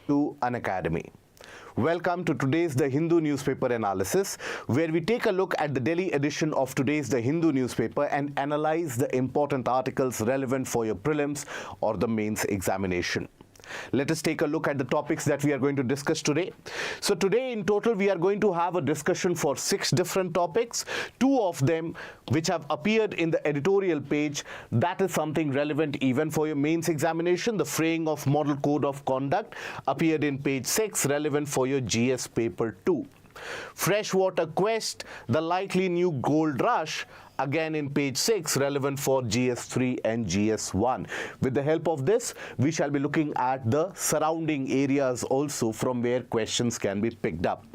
to Unacademy. Welcome to today's The Hindu newspaper analysis, where we take a look at the daily edition of today's The Hindu newspaper and analyze the important articles relevant for your prelims or the mains examination. Let us take a look at the topics that we are going to discuss today. So today in total we are going to have a discussion for 6 different topics. 2 of them which have appeared in the editorial page, that is something relevant even for your mains examination. The fraying of model code of conduct appeared in page 6, relevant for your GS paper 2. Freshwater quest, the likely new gold rush, again in page 6, relevant for GS3 and GS1. With the help of this, we shall be looking at the surrounding areas also from where questions can be picked up.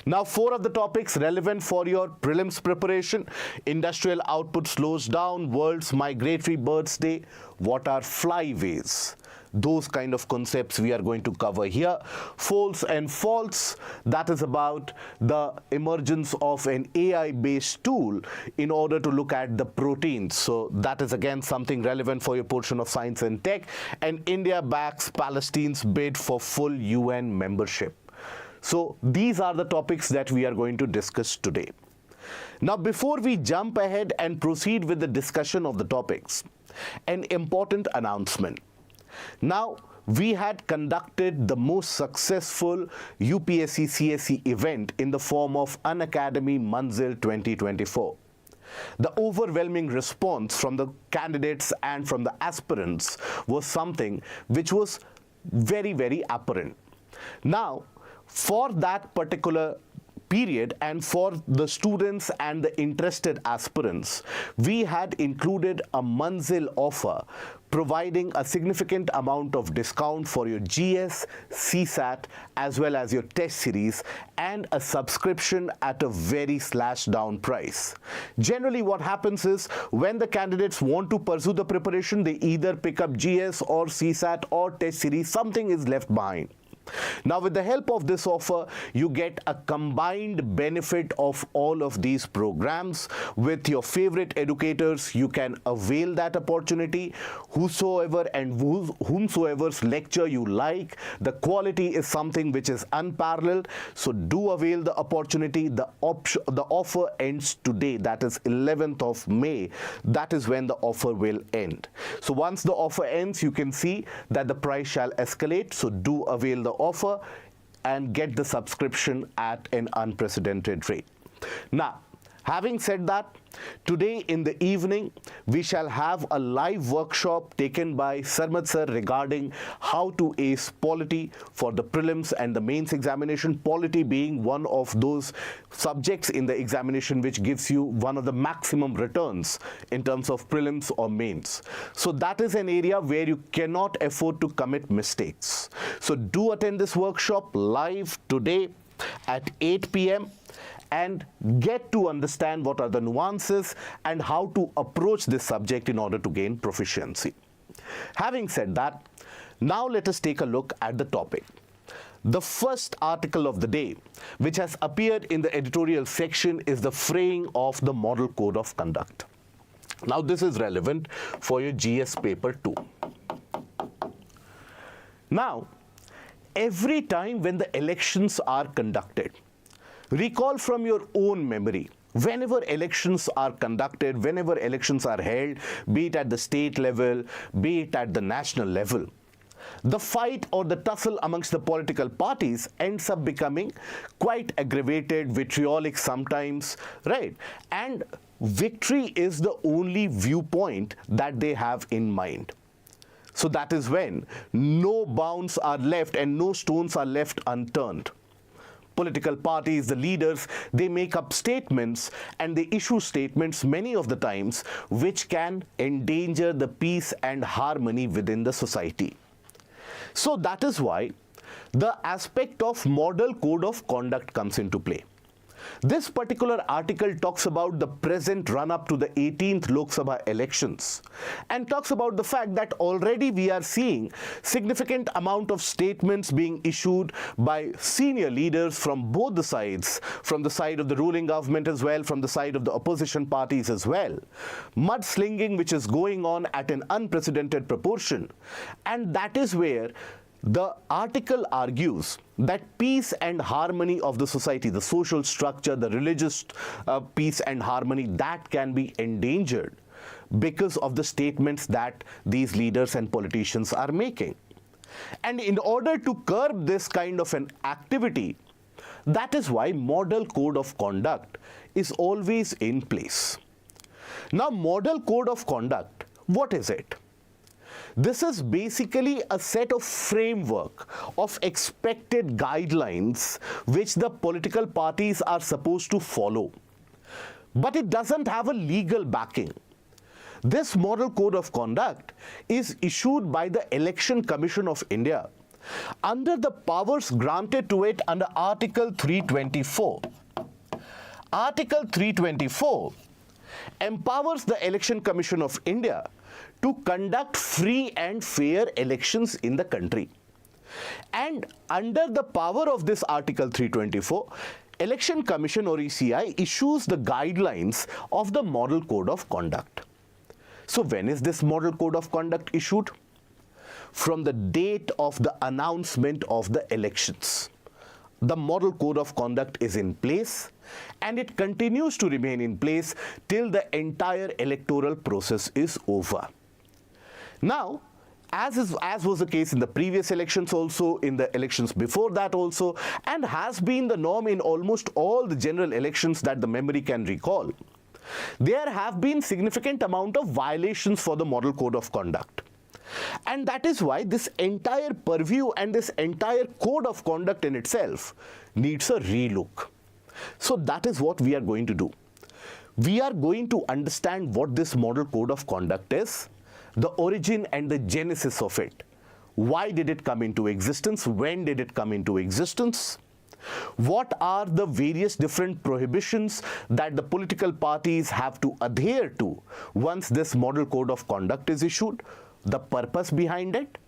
Now 4 of the topics relevant for your prelims preparation: industrial output slows down, world's migratory birds day, what are flyways? Those kind of concepts we are going to cover here. False and false, that is about the emergence of an AI-based tool in order to look at the proteins. So that is again something relevant for your portion of science and tech. And India backs Palestine's bid for full UN membership. So these are the topics that we are going to discuss today. Now before we jump ahead and proceed with the discussion of the topics, an important announcement. Now, we had conducted the most successful UPSC CSE event in the form of Unacademy Manzil 2024. The overwhelming response from the candidates and from the aspirants was something which was very, very apparent. Now, for that particular period and for the students and the interested aspirants, we had included a Manzil offer providing a significant amount of discount for your GS, CSAT as well as your test series, and a subscription at a very slashed down price. Generally what happens is when the candidates want to pursue the preparation, they either pick up GS or CSAT or test series, something is left behind. Now with the help of this offer, you get a combined benefit of all of these programs. With your favorite educators, you can avail that opportunity. Whosoever and whomsoever's lecture you like, the quality is something which is unparalleled. So do avail the opportunity. The offer ends today, that is 11th of May. That is when the offer will end. So once the offer ends, you can see that the price shall escalate. So do avail the offer and get the subscription at an unprecedented rate. Now, having said that, today in the evening, we shall have a live workshop taken by Sarmad Sir regarding how to ace Polity for the prelims and the mains examination. Polity being one of those subjects in the examination which gives you one of the maximum returns in terms of prelims or mains. So that is an area where you cannot afford to commit mistakes. So do attend this workshop live today at 8 p.m. and get to understand what are the nuances and how to approach this subject in order to gain proficiency. Having said that, now let us take a look at the topic. The first article of the day, which has appeared in the editorial section, is the fraying of the model code of conduct. Now this is relevant for your GS paper 2. Now, every time when the elections are conducted, recall from your own memory, whenever elections are conducted, whenever elections are held, be it at the state level, be it at the national level, the fight or the tussle amongst the political parties ends up becoming quite aggravated, vitriolic sometimes, right? And victory is the only viewpoint that they have in mind. So that is when no bounds are left and no stones are left unturned. Political parties, the leaders, they make up statements and they issue statements many of the times which can endanger the peace and harmony within the society. So that is why the aspect of model code of conduct comes into play. This particular article talks about the present run-up to the 18th Lok Sabha elections and talks about the fact that already we are seeing significant amount of statements being issued by senior leaders from both the sides, from the side of the ruling government as well, from the side of the opposition parties as well. Mudslinging which is going on at an unprecedented proportion, and that is where The article argues that peace and harmony of the society, the social structure, the religious peace and harmony, that can be endangered because of the statements that these leaders and politicians are making. And in order to curb this kind of an activity, that is why model code of conduct is always in place. Now, model code of conduct, what is it? This is basically a set of framework of expected guidelines which the political parties are supposed to follow. But it doesn't have a legal backing. This model code of conduct is issued by the Election Commission of India under the powers granted to it under Article 324. Article 324 empowers the Election Commission of India to conduct free and fair elections in the country. And under the power of this Article 324, Election Commission or ECI issues the guidelines of the Model Code of Conduct. So when is this Model Code of Conduct issued? From the date of the announcement of the elections. The Model Code of Conduct is in place and it continues to remain in place till the entire electoral process is over. Now, as was the case in the previous elections also, in the elections before that also, and has been the norm in almost all the general elections that the memory can recall, there have been significant amount of violations for the Model Code of Conduct. And that is why this entire purview and this entire code of conduct in itself needs a relook. So that is what we are going to do. We are going to understand what this Model Code of Conduct is, the origin and the genesis of it. Why did it come into existence? When did it come into existence? What are the various different prohibitions that the political parties have to adhere to once this Model Code of Conduct is issued? The purpose behind it,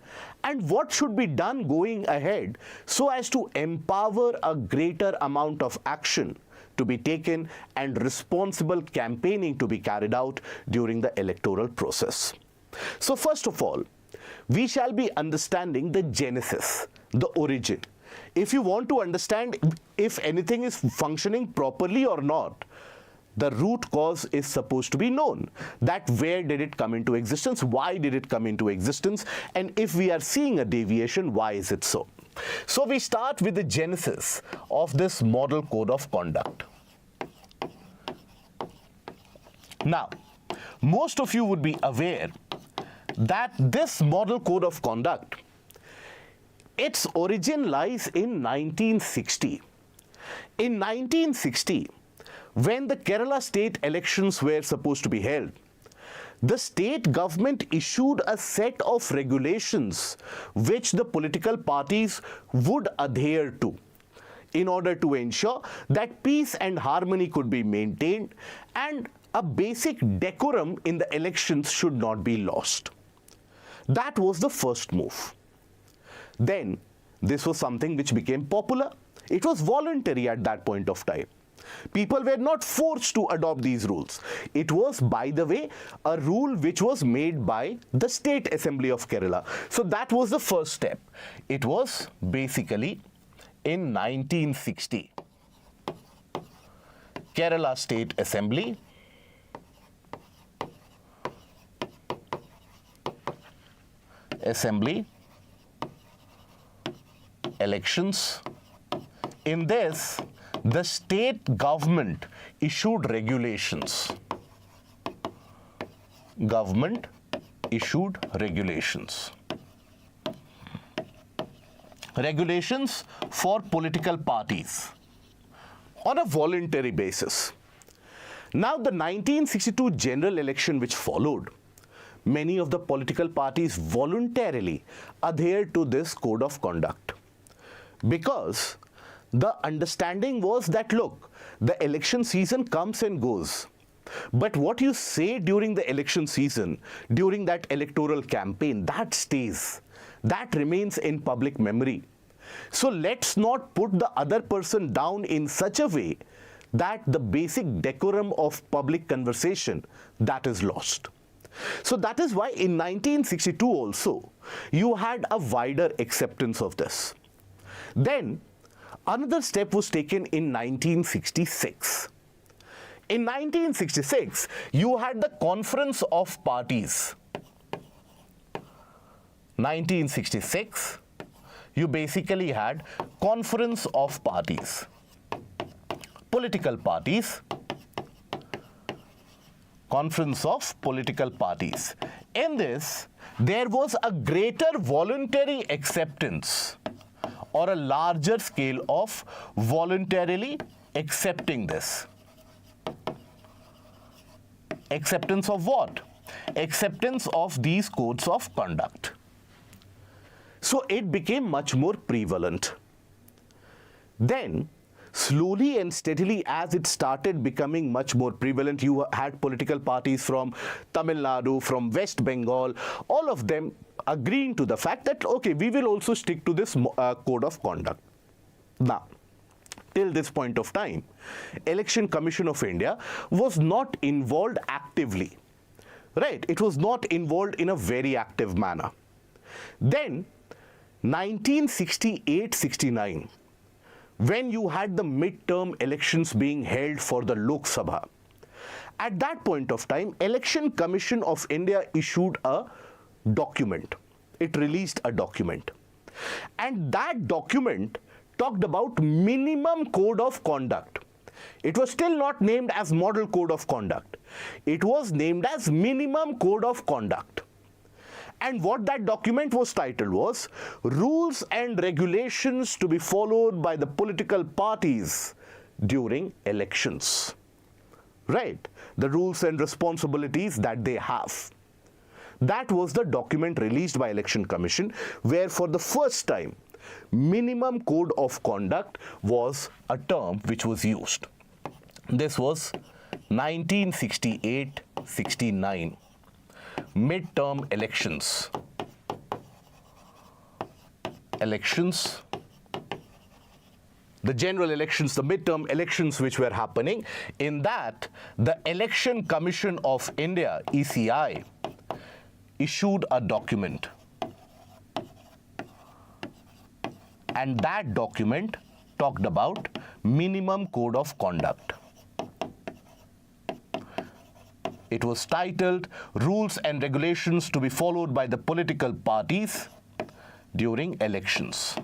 and what should be done going ahead so as to empower a greater amount of action to be taken and responsible campaigning to be carried out during the electoral process. So first of all, we shall be understanding the genesis, the origin. If you want to understand if anything is functioning properly or not, the root cause is supposed to be known. That where did it come into existence? Why did it come into existence? And if we are seeing a deviation, why is it so? So we start with the genesis of this Model Code of Conduct. Now, most of you would be aware that this Model Code of Conduct, its origin lies in 1960. In 1960, when the Kerala state elections were supposed to be held, the state government issued a set of regulations which the political parties would adhere to in order to ensure that peace and harmony could be maintained and a basic decorum in the elections should not be lost. That was the first move. Then, this was something which became popular. It was voluntary at that point of time. People were not forced to adopt these rules. It was, by the way, a rule which was made by the State Assembly of Kerala. So that was the first step. It was basically in 1960. Kerala State Assembly elections. In this, the state government issued regulations. Government issued regulations. Regulations for political parties on a voluntary basis. Now, the 1962 general election which followed, many of the political parties voluntarily adhered to this code of conduct because the understanding was that, look, the election season comes and goes. But what you say during the election season, during that electoral campaign, that stays. That remains in public memory. So let's not put the other person down in such a way that the basic decorum of public conversation, that is lost. So that is why in 1962 also, you had a wider acceptance of this. Then another step was taken in 1966. In 1966, you had the Conference of Parties. 1966, you basically had Conference of Parties, political parties, Conference of Political Parties. In this, there was a greater voluntary acceptance or a larger scale of voluntarily accepting this. Acceptance of what? Acceptance of these codes of conduct. So it became much more prevalent. Then, slowly and steadily, as it started becoming much more prevalent, you had political parties from Tamil Nadu, from West Bengal, all of them agreeing to the fact that, okay, we will also stick to this code of conduct. Now, till this point of time, Election Commission of India was not involved actively, right? It was not involved in a very active manner. Then, 1968-69, when you had the midterm elections being held for the Lok Sabha, at that point of time, Election Commission of India issued a document. It released a document. And that document talked about minimum code of conduct. It was still not named as model code of conduct. It was named as minimum code of conduct. And what that document was titled was Rules and Regulations to be Followed by the Political Parties During Elections. Right? The rules and responsibilities that they have. That was the document released by Election Commission, where for the first time, minimum code of conduct was a term which was used. This was 1968-69. Midterm elections. The general elections, the midterm elections which were happening, in that the Election Commission of India, ECI, issued a document. And that document talked about minimum code of conduct. It was titled Rules and Regulations to be Followed by the Political Parties During Elections.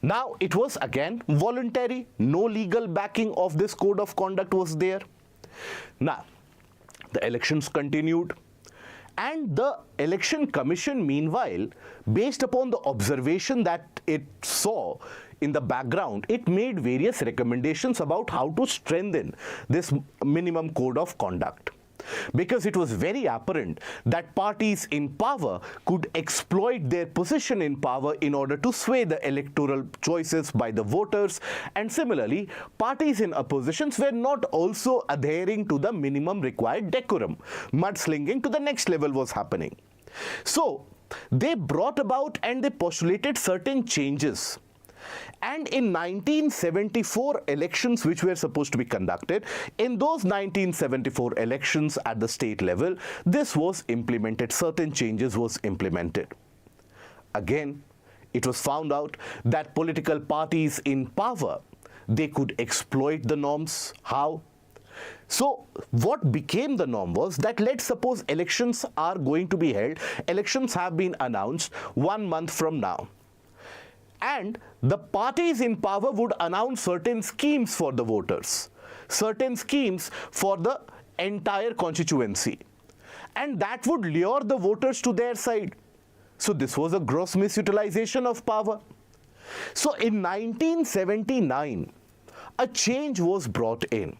Now, it was again voluntary. No legal backing of this code of conduct was there. Now, the elections continued. And the Election Commission, meanwhile, based upon the observation that it saw in the background, it made various recommendations about how to strengthen this minimum code of conduct. Because it was very apparent that parties in power could exploit their position in power in order to sway the electoral choices by the voters, and similarly, parties in oppositions were not also adhering to the minimum required decorum. Mudslinging to the next level was happening. So, they brought about and they postulated certain changes. And in 1974 elections which were supposed to be conducted, in those 1974 elections at the state level, this was implemented, certain changes was implemented. Again, it was found out that political parties in power, they could exploit the norms. How? So, what became the norm was that, let's suppose elections are going to be held, elections have been announced 1 month from now. And the parties in power would announce certain schemes for the voters, certain schemes for the entire constituency. And that would lure the voters to their side. So this was a gross misutilization of power. So in 1979, a change was brought in.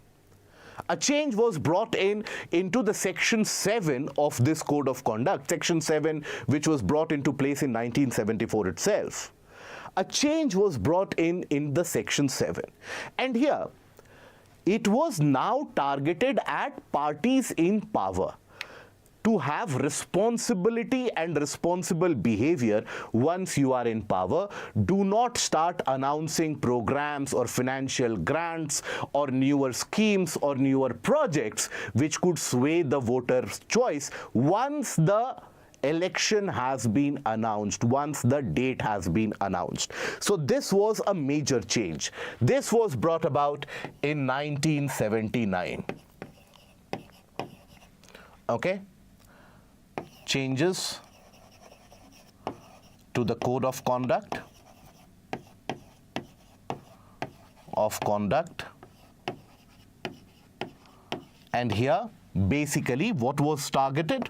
A change was brought in into the Section 7 of this Code of Conduct, Section 7, which was brought into place in 1974 itself. A change was brought in the Section 7. And here, it was now targeted at parties in power. to have responsibility and responsible behavior once you are in power. Do not start announcing programs or financial grants or newer schemes or newer projects which could sway the voter's choice once the election has been announced, once the date has been announced. So this was a major change. This was brought about in 1979. Okay? Changes to the code of conduct and here basically what was targeted?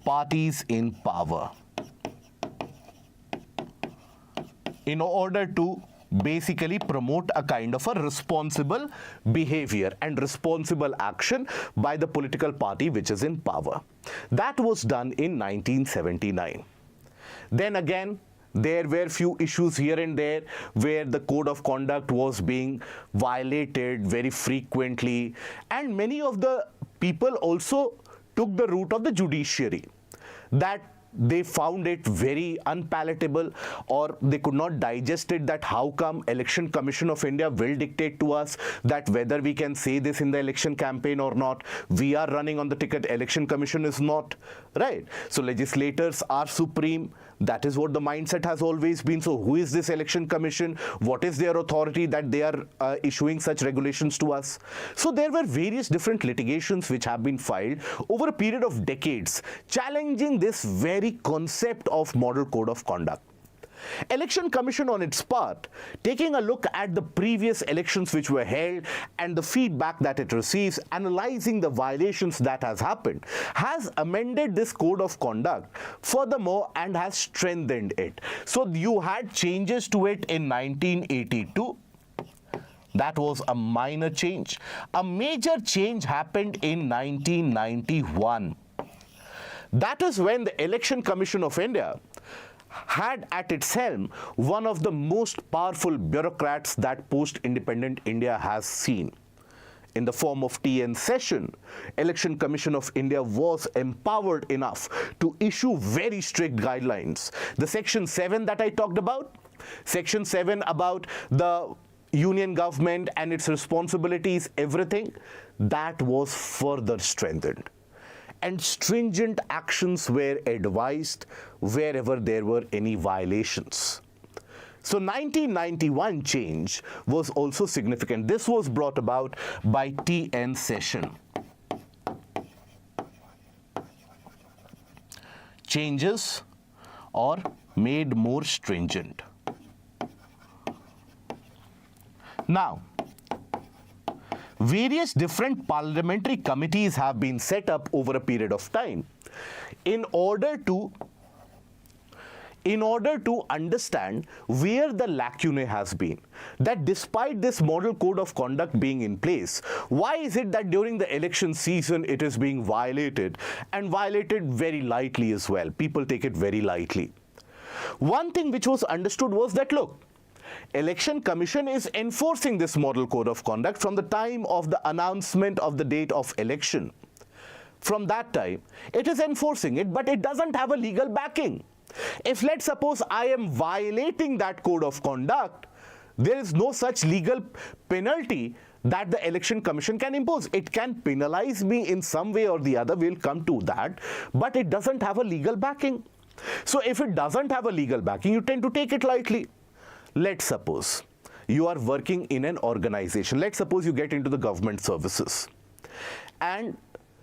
Parties in power, in order to basically promote a kind of a responsible behavior and responsible action by the political party which is in power. That was done in 1979. Then again, there were few issues here and there where the code of conduct was being violated very frequently, and many of the people also took the route of the judiciary, that they found it very unpalatable, or they could not digest it, that how come Election Commission of India will dictate to us that whether we can say this in the election campaign or not. We are running on the ticket, Election Commission is not, right? So legislators are supreme. That is what the mindset has always been. So who is this Election Commission? What is their authority that they are issuing such regulations to us? So there were various different litigations which have been filed over a period of decades, challenging this very concept of model code of conduct. Election Commission on its part, taking a look at the previous elections which were held and the feedback that it receives, analyzing the violations that has happened, has amended this code of conduct furthermore and has strengthened it. So you had changes to it in 1982. That was a minor change. A major change happened in 1991. That is when the Election Commission of India had at its helm one of the most powerful bureaucrats that post-independent India has seen. In the form of T.N. Session, Election Commission of India was empowered enough to issue very strict guidelines. The Section 7 that I talked about, Section 7 about the union government and its responsibilities, everything, that was further strengthened. And stringent actions were advised wherever there were any violations. So 1991 change was also significant. This was brought about by T.N. Session. Changes are made more stringent. Now, various different parliamentary committees have been set up over a period of time in order to understand where the lacunae has been. That despite this model code of conduct being in place, why is it that during the election season it is being violated, and violated very lightly as well? People take it very lightly. One thing which was understood was that, look, Election Commission is enforcing this model code of conduct from the time of the announcement of the date of election. From that time, it is enforcing it, but it doesn't have a legal backing. If, let's suppose, I am violating that code of conduct, there is no such legal penalty that the Election Commission can impose. It can penalize me in some way or the other, we'll come to that, but it doesn't have a legal backing. So if it doesn't have a legal backing, you tend to take it lightly. Let's suppose you are working in an organization. Let's suppose you get into the government services and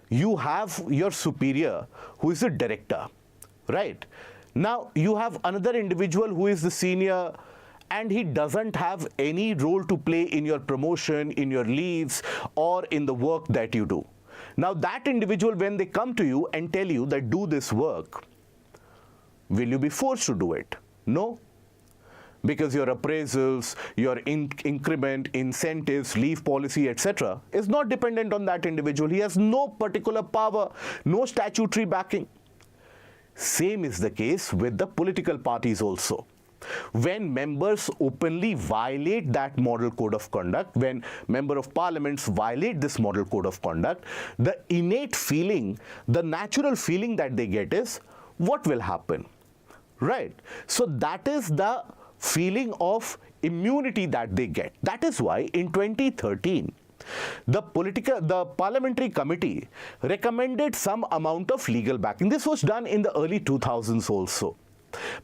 you have your superior who is a director, right? Now you have another individual who is the senior, and he doesn't have any role to play in your promotion, in your leaves, or in the work that you do. Now that individual, when they come to you and tell you that do this work, will you be forced to do it? No. Because your appraisals, your increment, incentives, leave policy, etc. is not dependent on that individual. He has no particular power, no statutory backing. Same is the case with the political parties also. when members openly violate that model code of conduct, when member of parliaments violate this model code of conduct, the innate feeling, the natural feeling that they get is, what will happen? Right? So that is the feeling of immunity that they get. That is why in 2013, the parliamentary committee recommended some amount of legal backing. This was done in the early 2000s also.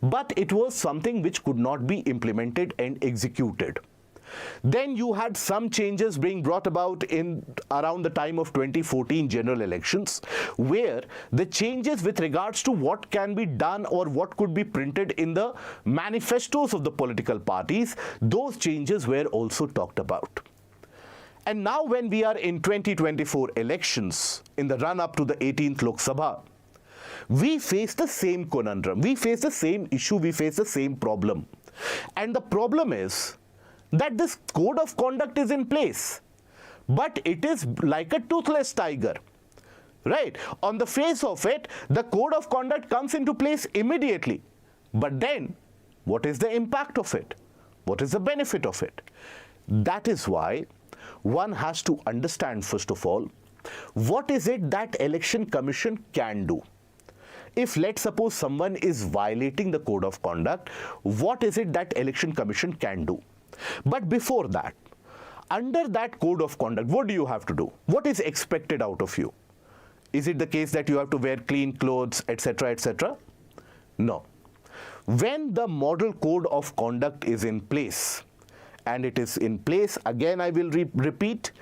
But it was something which could not be implemented and executed. Then you had some changes being brought about in around the time of 2014 general elections, where the changes with regards to what can be done or what could be printed in the manifestos of the political parties, those changes were also talked about. And now when we are in 2024 elections, in the run-up to the 18th Lok Sabha, we face the same conundrum, we face the same issue, we face the same problem. And the problem is that this code of conduct is in place, but it is like a toothless tiger, right? On the face of it, the code of conduct comes into place immediately. But then, what is the impact of it? What is the benefit of it? That is why one has to understand, first of all, what is it that Election Commission can do? If, let's suppose, someone is violating the code of conduct, what is it that Election Commission can do? But before that, under that code of conduct, what do you have to do? What is expected out of you? Is it the case that you have to wear clean clothes, etc., etc.? No. When the model code of conduct is in place, and it is in place, again I will repeat,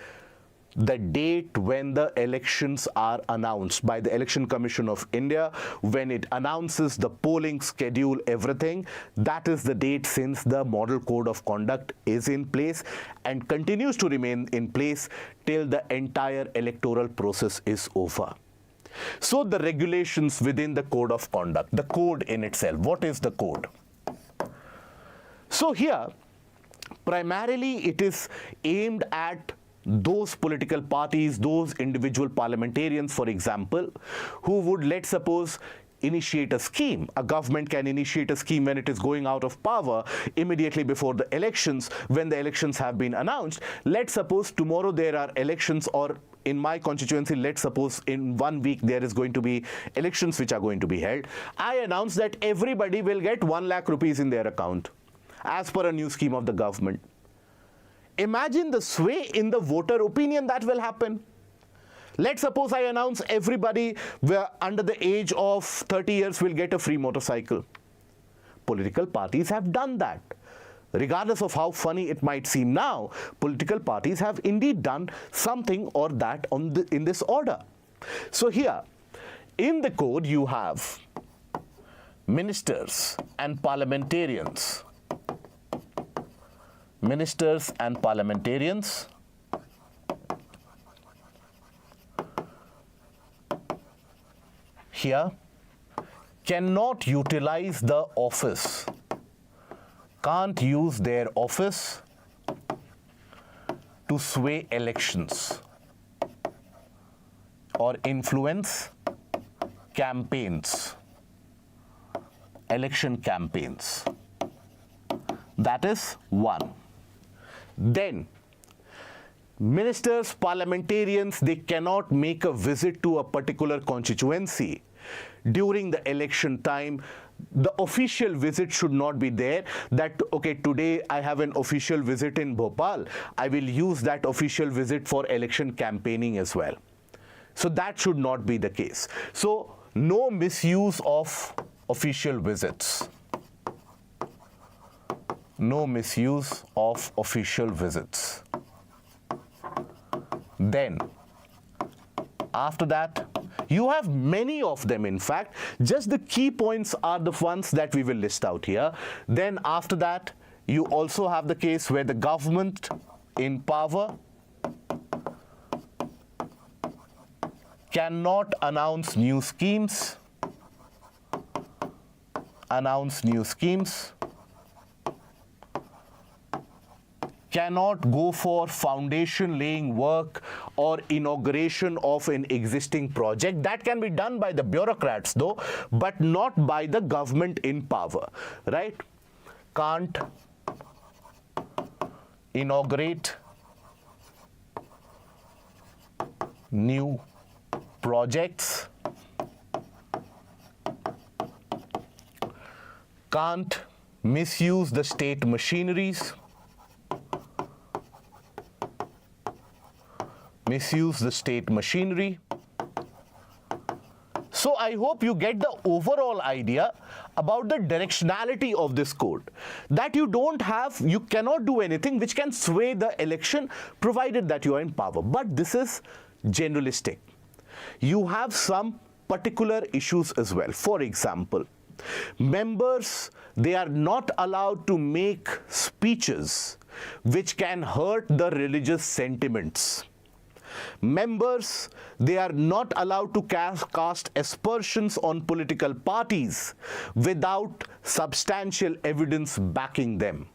the date when the elections are announced by the Election Commission of India, when it announces the polling schedule, everything, that is the date since the model code of conduct is in place and continues to remain in place till the entire electoral process is over. So the regulations within the code of conduct, the code in itself, what is the code? So here, primarily it is aimed at those political parties, those individual parliamentarians, for example, who would, let's suppose, initiate a scheme. A government can initiate a scheme when it is going out of power immediately before the elections, when the elections have been announced. Let's suppose tomorrow there are elections, or in my constituency, let's suppose in 1 week there is going to be elections which are going to be held. I announce that everybody will get 1 lakh rupees in their account as per a new scheme of the government. Imagine the sway in the voter opinion that will happen. Let's suppose I announce everybody under the age of 30 years will get a free motorcycle. Political parties have done that. Regardless of how funny it might seem now, political parties have indeed done something or that in this order. So here, in the code you have ministers and parliamentarians. Ministers and parliamentarians here cannot utilize the office, can't use their office to sway elections or influence campaigns, election campaigns. That is one. Then, ministers, parliamentarians, they cannot make a visit to a particular constituency during the election time. The official visit should not be there that, okay, today I have an official visit in Bhopal. I will use that official visit for election campaigning as well. So that should not be the case. So no misuse of official visits. No misuse of official visits. Then, after that, you have many of them, in fact. Just the key points are the ones that we will list out here. Then after that, you also have the case where the government in power cannot announce new schemes, cannot go for foundation laying work or inauguration of an existing project. That can be done by the bureaucrats though, but not by the government in power, right? can't inaugurate new projects, can't misuse the state machineries, misuse the state machinery. So I hope you get the overall idea about the directionality of this code, that you cannot do anything which can sway the election provided that you are in power. But this is generalistic. You have some particular issues as well. For example, members, they are not allowed to make speeches which can hurt the religious sentiments. Members, they are not allowed to cast aspersions on political parties without substantial evidence backing them.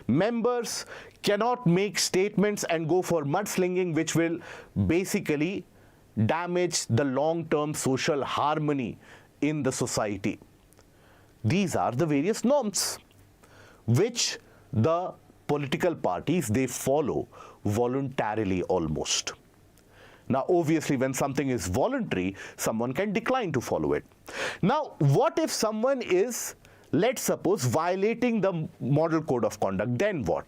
Members cannot make statements and go for mudslinging which will basically damage the long-term social harmony in the society. These are the various norms which the political parties, they follow voluntarily almost. Now, obviously, when something is voluntary, someone can decline to follow it. Now, what if someone is, let's suppose, violating the Model Code of Conduct? Then what?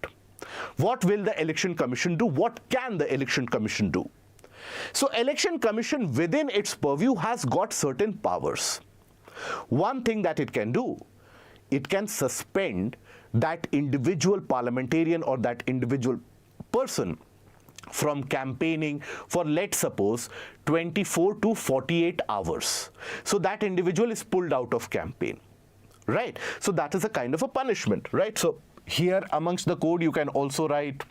What will the Election Commission do? What can the Election Commission do? So, Election Commission within its purview has got certain powers. One thing that it can do, it can suspend that individual parliamentarian or that individual person from campaigning for, let's suppose, 24 to 48 hours. So that individual is pulled out of campaign, right? So that is a kind of a punishment, right? So here amongst the code you can also write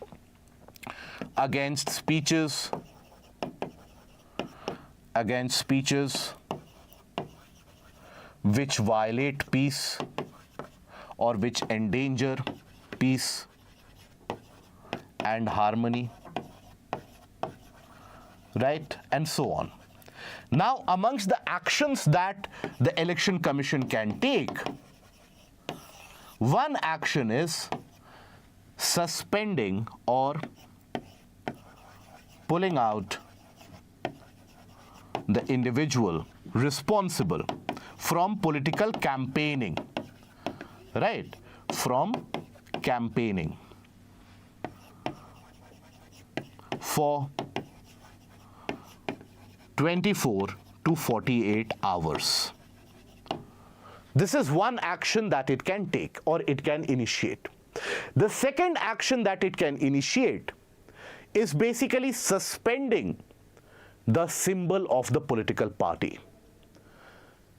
against speeches which violate peace or which endanger peace and harmony, right, and so on. Now, amongst the actions that the Election Commission can take, one action is suspending or pulling out the individual responsible from political campaigning, right, from campaigning for 24 to 48 hours. This is one action that it can take or it can initiate. The second action that it can initiate is basically suspending the symbol of the political party.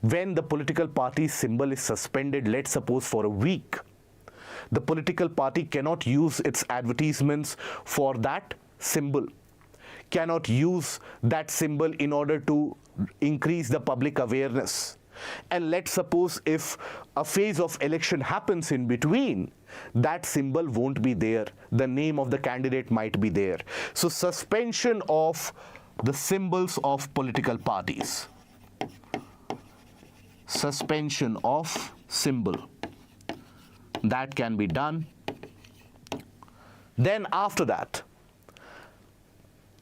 When the political party's symbol is suspended, let's suppose for a week, the political party cannot use its advertisements for that symbol, cannot use that symbol in order to increase the public awareness. And let's suppose if a phase of election happens in between, that symbol won't be there, the name of the candidate might be there. So suspension of the symbols of political parties, suspension of symbol, that can be done. Then after that,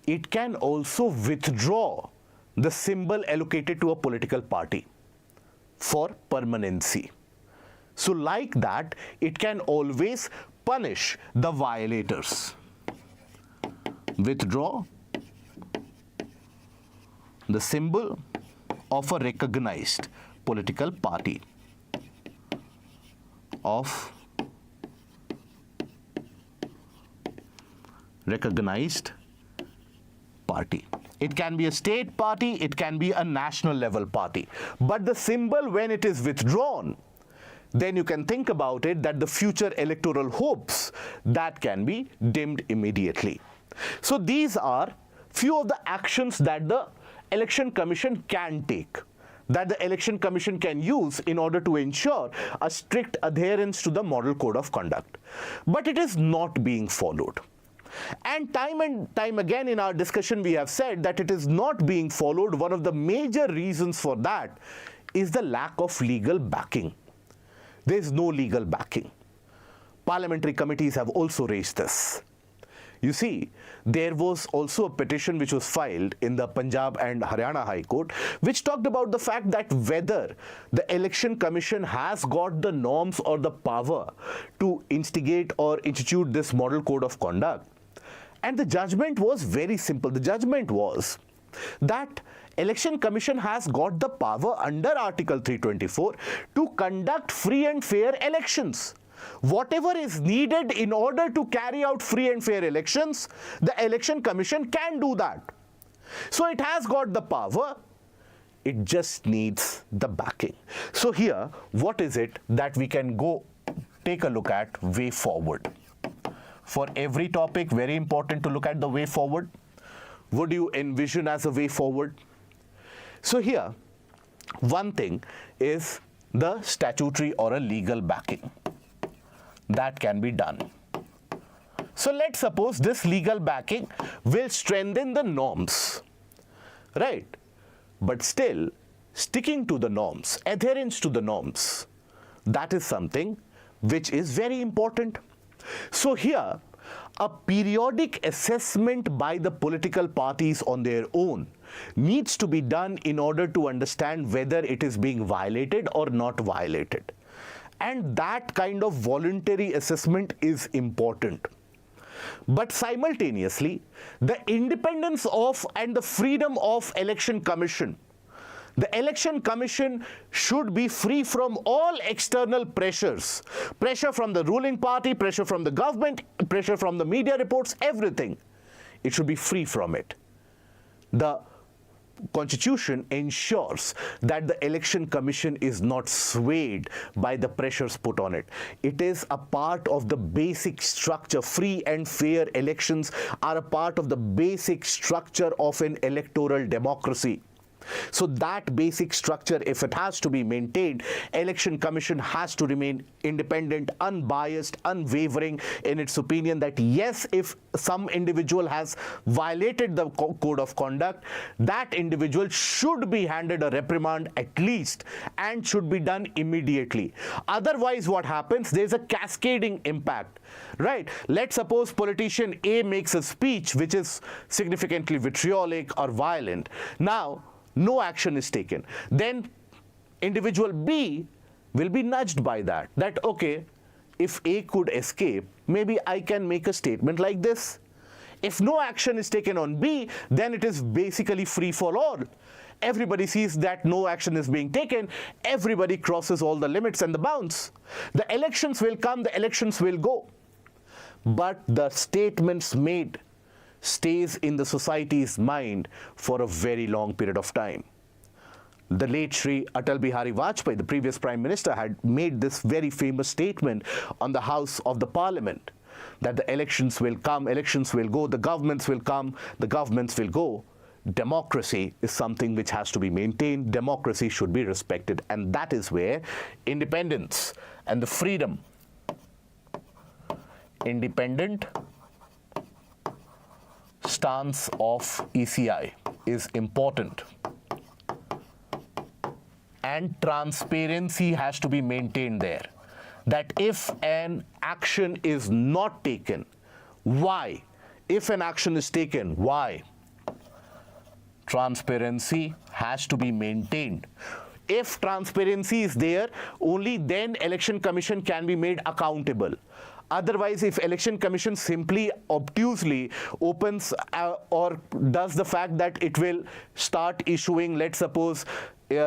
it can also withdraw the symbol allocated to a political party for permanency. So like that, it can always punish the violators. Withdraw the symbol of a recognized political party, of recognized party. It can be a state party, it can be a national level party. But the symbol, when it is withdrawn, then you can think about it that the future electoral hopes, that can be dimmed immediately. So these are few of the actions that the Election Commission can take, that the Election Commission can use in order to ensure a strict adherence to the Model Code of Conduct. But it is not being followed. And time again in our discussion we have said that it is not being followed. One of the major reasons for that is the lack of legal backing. There is no legal backing. parliamentary committees have also raised this. You see, there was also a petition which was filed in the Punjab and Haryana High Court, which talked about the fact that whether the Election Commission has got the norms or the power to instigate or institute this model code of conduct. And the judgment was very simple. The judgment was that Election Commission has got the power under Article 324 to conduct free and fair elections. Whatever is needed in order to carry out free and fair elections, the Election Commission can do that. So it has got the power, it just needs the backing. So here, what is it that we can go take a look at way forward? For every topic, very important to look at the way forward. What do you envision as a way forward? So here, one thing is the statutory or a legal backing. That can be done. So let's suppose this legal backing will strengthen the norms, right? But still, sticking to the norms, adherence to the norms, that is something which is very important. So here, a periodic assessment by the political parties on their own needs to be done in order to understand whether it is being violated or not violated. And that kind of voluntary assessment is important. But simultaneously, the independence of and the freedom of Election Commission. The Election Commission should be free from all external pressures. Pressure from the ruling party, pressure from the government, pressure from the media reports, everything. It should be free from it. The Constitution ensures that the Election Commission is not swayed by the pressures put on it. It is a part of the basic structure. Free and fair elections are a part of the basic structure of an electoral democracy. So that basic structure, if it has to be maintained, Election Commission has to remain independent, unbiased, unwavering in its opinion that yes, if some individual has violated the code of conduct, that individual should be handed a reprimand at least and should be done immediately. Otherwise, what happens? There's a cascading impact, right? Let's suppose politician A makes a speech which is significantly vitriolic or violent. Now, no action is taken. Then individual B will be nudged by that, okay, if A could escape, maybe I can make a statement like this. If no action is taken on B, then it is basically free for all. Everybody sees that no action is being taken, everybody crosses all the limits and the bounds. The elections will come, the elections will go. But the statements made stays in the society's mind for a very long period of time. The late Shri Atal Bihari Vajpayee, the previous Prime Minister, had made this very famous statement on the House of the Parliament that the elections will come, elections will go, the governments will come, the governments will go. Democracy is something which has to be maintained. Democracy should be respected. And that is where independence and the freedom, independent stance of ECI is important, and transparency has to be maintained there, that if an action is not taken, why? If an action is taken, why? Transparency has to be maintained. If transparency is there, only then Election Commission can be made accountable. Otherwise, if Election Commission simply obtusely opens or does the fact that it will start issuing, let's suppose,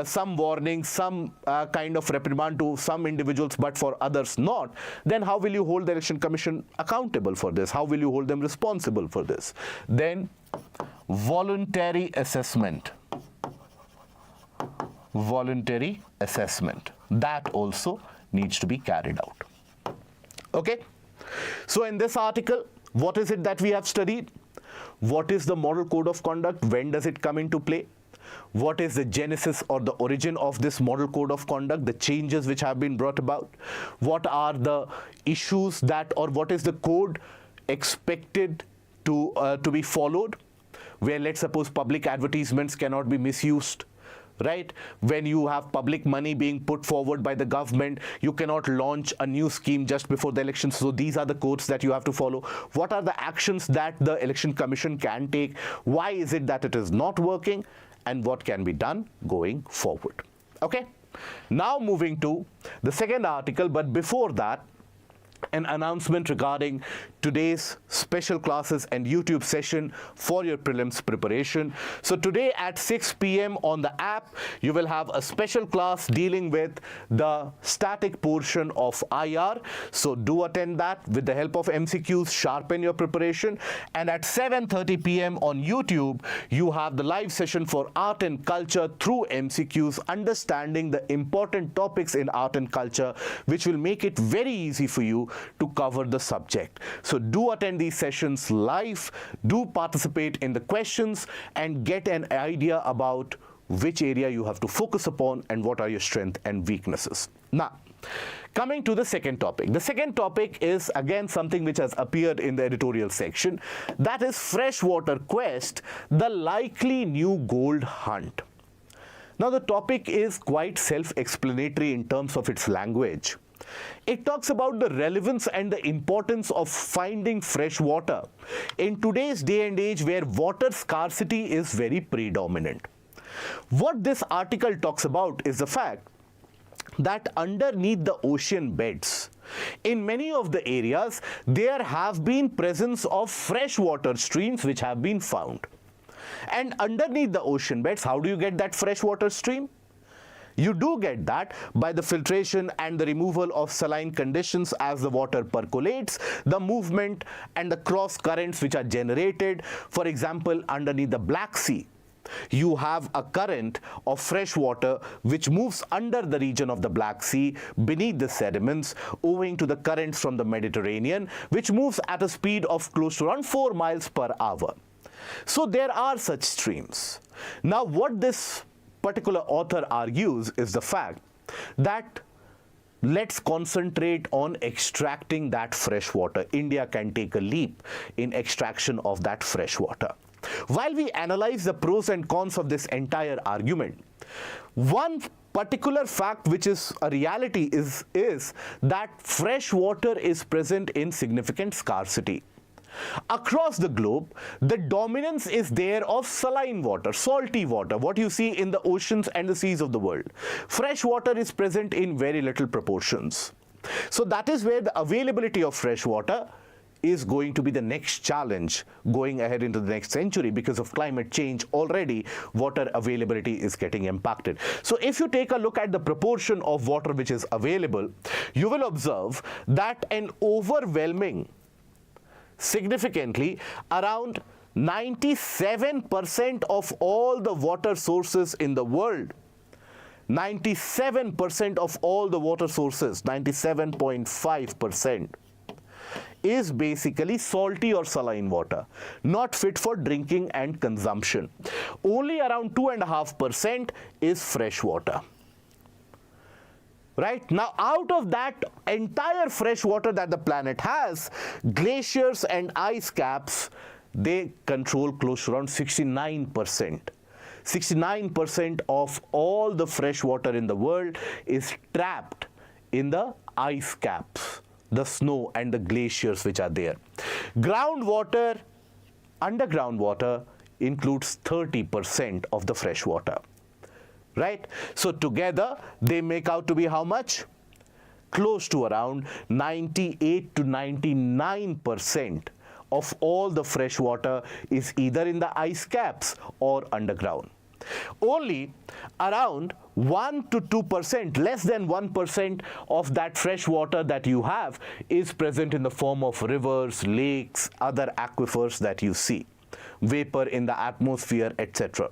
some warning, some kind of reprimand to some individuals, but for others not, then how will you hold the Election Commission accountable for this? How will you hold them responsible for this? Then, voluntary assessment. Voluntary assessment. That also needs to be carried out. Okay? So in this article, what is it that we have studied? What is the model code of conduct? When does it come into play? What is the genesis or the origin of this model code of conduct, the changes which have been brought about? What are the issues that, or what is the code expected to be followed? Where, let's suppose, public advertisements cannot be misused, right? When you have public money being put forward by the government, you cannot launch a new scheme just before the elections. So these are the codes that you have to follow. What are the actions that the Election Commission can take? Why is it that it is not working? And what can be done going forward? Okay, now moving to the second article, but before that, an announcement regarding today's special classes and YouTube session for your prelims preparation. So today at 6 p.m. on the app, you will have a special class dealing with the static portion of IR. So do attend that with the help of MCQs, sharpen your preparation. And at 7:30 p.m. on YouTube, you have the live session for art and culture through MCQs, understanding the important topics in art and culture, which will make it very easy for you to cover the subject. So do attend these sessions live, do participate in the questions, and get an idea about which area you have to focus upon and what are your strengths and weaknesses. Now, coming to the second topic. The second topic is again something which has appeared in the editorial section. That is Freshwater Quest, the likely new gold hunt. Now the topic is quite self-explanatory in terms of its language. It talks about the relevance and the importance of finding fresh water in today's day and age where water scarcity is very predominant. What this article talks about is the fact that underneath the ocean beds, in many of the areas, there have been presence of freshwater streams which have been found. And underneath the ocean beds, how do you get that freshwater stream? You do get that by the filtration and the removal of saline conditions as the water percolates, the movement and the cross currents which are generated. For example, underneath the Black Sea, you have a current of fresh water which moves under the region of the Black Sea beneath the sediments, owing to the currents from the Mediterranean, which moves at a speed of close to around 4 miles per hour. So there are such streams. Now what this particular author argues is the fact that let's concentrate on extracting that fresh water. India can take a leap in extraction of that fresh water. While we analyze the pros and cons of this entire argument, one particular fact which is a reality is that fresh water is present in significant scarcity. Across the globe, the dominance is there of saline water, salty water, what you see in the oceans and the seas of the world. Fresh water is present in very little proportions. So that is where the availability of fresh water is going to be the next challenge going ahead into the next century. Because of climate change, already water availability is getting impacted. So if you take a look at the proportion of water which is available, you will observe that an overwhelming, significantly, around 97% of all the water sources in the world, 97% of all the water sources, 97.5%, is basically salty or saline water, not fit for drinking and consumption. Only around 2.5% is fresh water. Right? Now, out of that entire fresh water that the planet has, glaciers and ice caps, they control close to around 69%. 69% of all the fresh water in the world is trapped in the ice caps, the snow and the glaciers which are there. Groundwater, underground water, includes 30% of the fresh water. Right? So together they make out to be how much? Close to around 98 to 99% of all the fresh water is either in the ice caps or underground. Only around 1 to 2%, less than 1% of that fresh water that you have is present in the form of rivers, lakes, other aquifers that you see, vapor in the atmosphere, etc.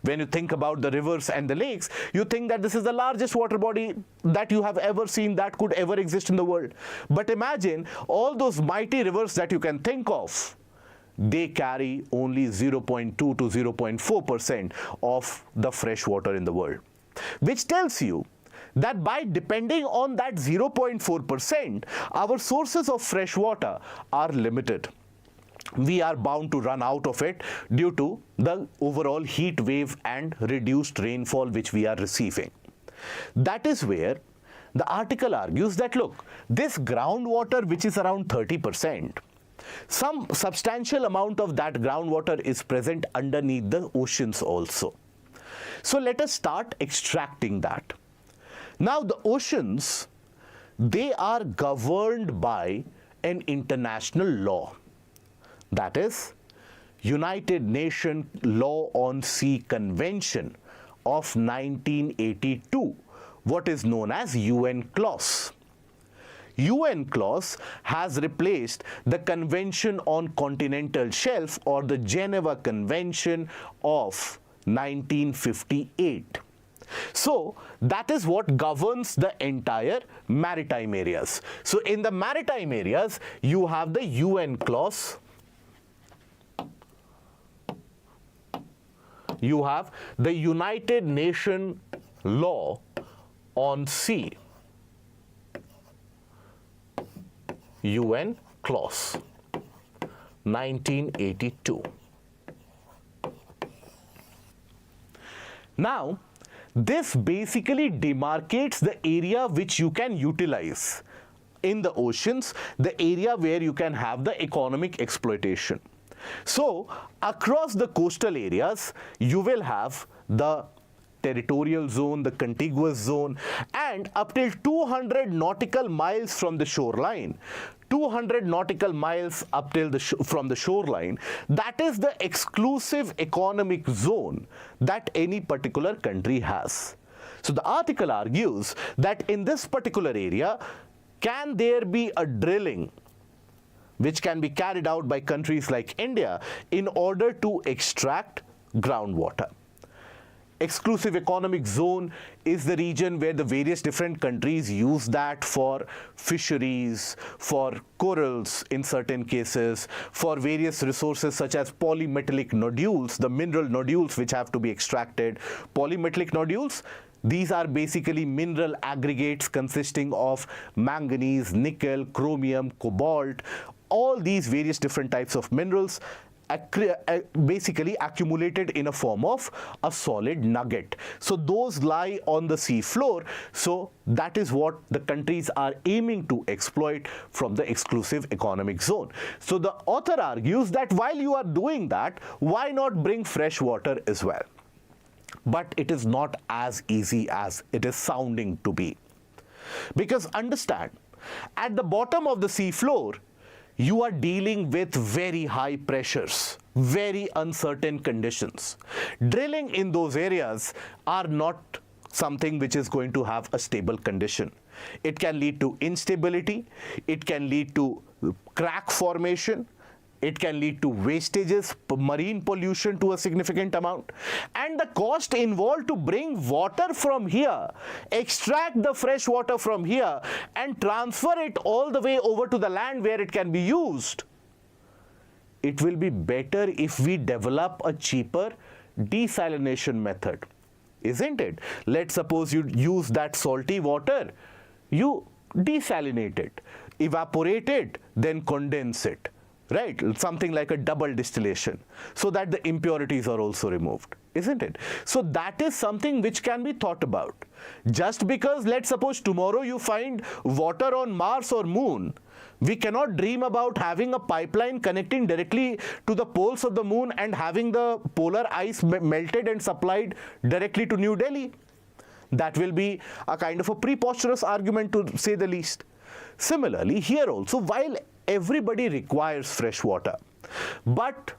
When you think about the rivers and the lakes, you think that this is the largest water body that you have ever seen that could ever exist in the world. But imagine all those mighty rivers that you can think of, they carry only 0.2 to 0.4% of the fresh water in the world, which tells you that by depending on that 0.4%, our sources of fresh water are limited. we are bound to run out of it due to the overall heat wave and reduced rainfall which we are receiving. That is where the article argues that, look, this groundwater which is around 30%, some substantial amount of that groundwater is present underneath the oceans also. So let us start extracting that. Now the oceans, they are governed by an international law. That is United Nations Law on Sea Convention of 1982, what is known as UN Clause. UN Clause has replaced the Convention on Continental Shelf or the Geneva Convention of 1958. So that is what governs the entire maritime areas. So in the maritime areas, you have the UN Clause, you have the United Nations Law on Sea, UN Clause, 1982. Now, this basically demarcates the area which you can utilize in the oceans, the area where you can have the economic exploitation. So, across the coastal areas, you will have the territorial zone, the contiguous zone, and up till 200 nautical miles from the shoreline, 200 nautical miles up till from the shoreline, that is the exclusive economic zone that any particular country has. So the article argues that in this particular area, can there be a drilling which can be carried out by countries like India in order to extract groundwater? Exclusive economic zone is the region where the various different countries use that for fisheries, for corals in certain cases, for various resources such as polymetallic nodules, the mineral nodules which have to be extracted. Polymetallic nodules, these are basically mineral aggregates consisting of manganese, nickel, chromium, cobalt, all these various different types of minerals basically accumulated in a form of a solid nugget. So those lie on the sea floor. So that is what the countries are aiming to exploit from the exclusive economic zone. So the author argues that while you are doing that, why not bring fresh water as well? But it is not as easy as it is sounding to be. Because understand, at the bottom of the sea floor, you are dealing with very high pressures, very uncertain conditions. Drilling in those areas are not something which is going to have a stable condition. It can lead to instability, it can lead to crack formation, it can lead to wastages, marine pollution to a significant amount. And the cost involved to bring water from here, extract the fresh water from here and transfer it all the way over to the land where it can be used. It will be better if we develop a cheaper desalination method, isn't it? Let's suppose you use that salty water, you desalinate it, evaporate it, then condense it. Right, something like a double distillation, so that the impurities are also removed, isn't it? So that is something which can be thought about. Just because, let's suppose tomorrow you find water on Mars or Moon, we cannot dream about having a pipeline connecting directly to the poles of the moon and having the polar ice melted and supplied directly to New Delhi. That will be a kind of a preposterous argument, to say the least. Similarly, here also, while everybody requires fresh water, but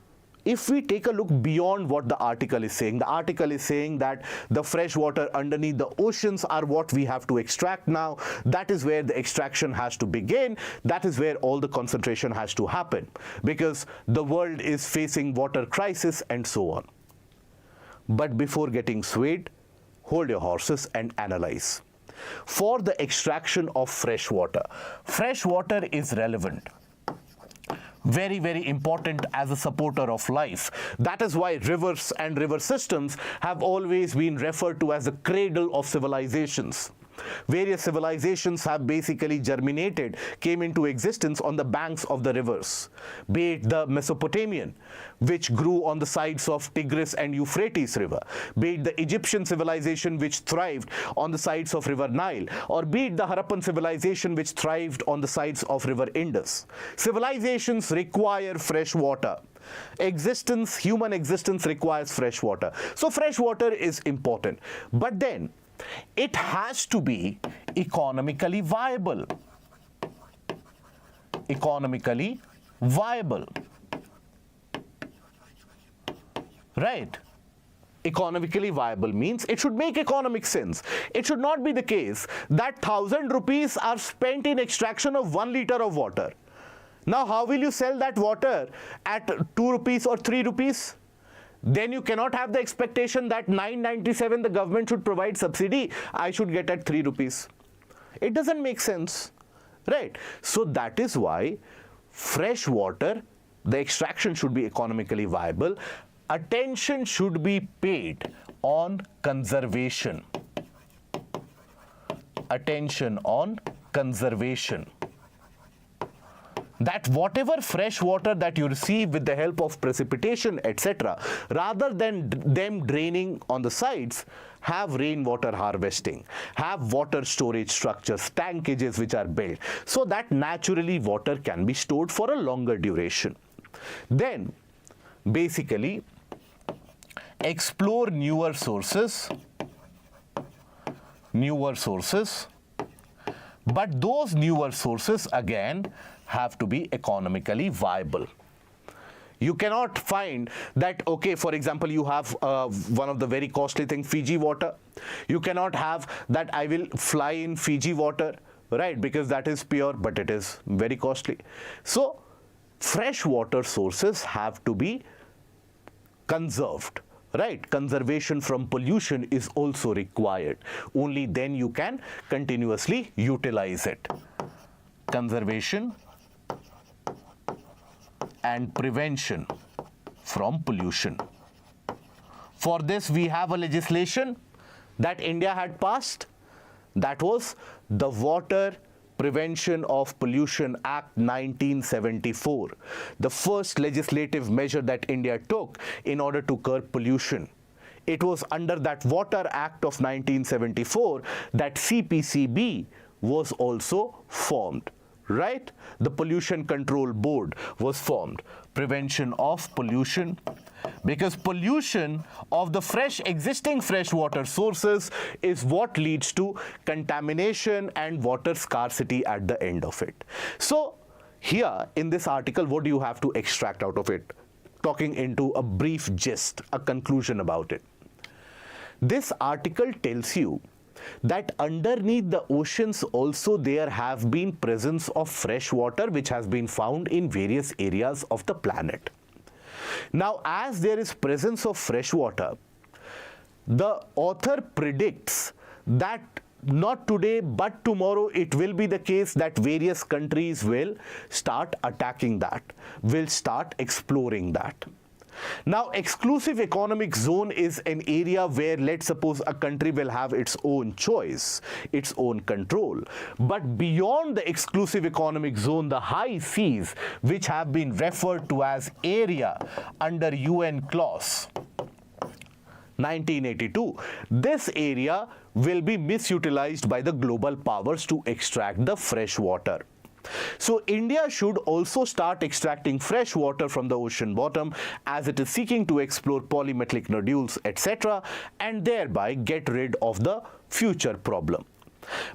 if we take a look beyond what the article is saying, the article is saying that the fresh water underneath the oceans are what we have to extract now. That is where the extraction has to begin. That is where all the concentration has to happen, because the world is facing water crisis and so on. But before getting swayed, hold your horses and analyze. For the extraction of fresh water is relevant, very, very important as a supporter of life. That is why rivers and river systems have always been referred to as the cradle of civilizations. various civilizations have basically germinated, came into existence on the banks of the rivers, be it the Mesopotamian, which grew on the sides of Tigris and Euphrates River, be it the Egyptian civilization which thrived on the sides of River Nile, or be it the Harappan civilization which thrived on the sides of River Indus. Civilizations require fresh water. Human existence requires fresh water. So fresh water is important. But then it has to be economically viable. Economically viable. Right? Economically viable means it should make economic sense. It should not be the case that 1,000 rupees are spent in extraction of 1 liter of water. Now, how will you sell that water at 2 rupees or 3 rupees? Then you cannot have the expectation that 997 the government should provide subsidy, I should get at 3 rupees. It doesn't make sense, right? So that is why fresh water, the extraction should be economically viable. Attention should be paid on conservation. Attention on conservation. That whatever fresh water that you receive with the help of precipitation, etc., rather than them draining on the sides, have rainwater harvesting, have water storage structures, tankages which are built, so that naturally water can be stored for a longer duration. Then, basically, explore newer sources, but those newer sources again have to be economically viable. You cannot find that, okay, for example, you have one of the very costly things, Fiji water. You cannot have that I will fly in Fiji water, right, because that is pure, but it is very costly. So, fresh water sources have to be conserved. Right, conservation from pollution is also required. Only then you can continuously utilize it. Conservation and prevention from pollution. For this, we have a legislation that India had passed. That was the Water Prevention of Pollution Act 1974, the first legislative measure that India took in order to curb pollution. It was under that Water Act of 1974 that CPCB was also formed, right? The Pollution Control Board was formed. Prevention of pollution, because pollution of the existing freshwater sources is what leads to contamination and water scarcity at the end of it. So here in this article, what do you have to extract out of it? Talking into a brief gist, a conclusion about it. This article tells you that underneath the oceans also there have been presence of fresh water which has been found in various areas of the planet. Now, as there is presence of fresh water, the author predicts that not today but tomorrow it will be the case that various countries will start attacking that, will start exploring that. Now, exclusive economic zone is an area where, let's suppose, a country will have its own choice, its own control. But beyond the exclusive economic zone, the high seas, which have been referred to as area under UN clause 1982, this area will be misutilized by the global powers to extract the fresh water. So India should also start extracting fresh water from the ocean bottom as it is seeking to explore polymetallic nodules, etc., and thereby get rid of the future problem.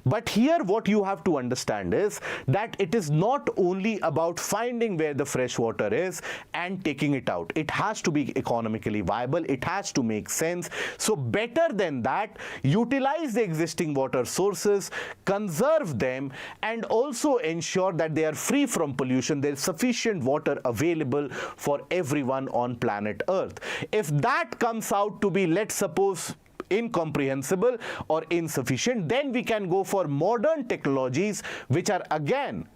But here what you have to understand is that it is not only about finding where the fresh water is and taking it out. It has to be economically viable. It has to make sense. So better than that, utilize the existing water sources, conserve them, and also ensure that they are free from pollution. There is sufficient water available for everyone on planet Earth. If that comes out to be, let's suppose, incomprehensible or insufficient, then we can go for modern technologies which are again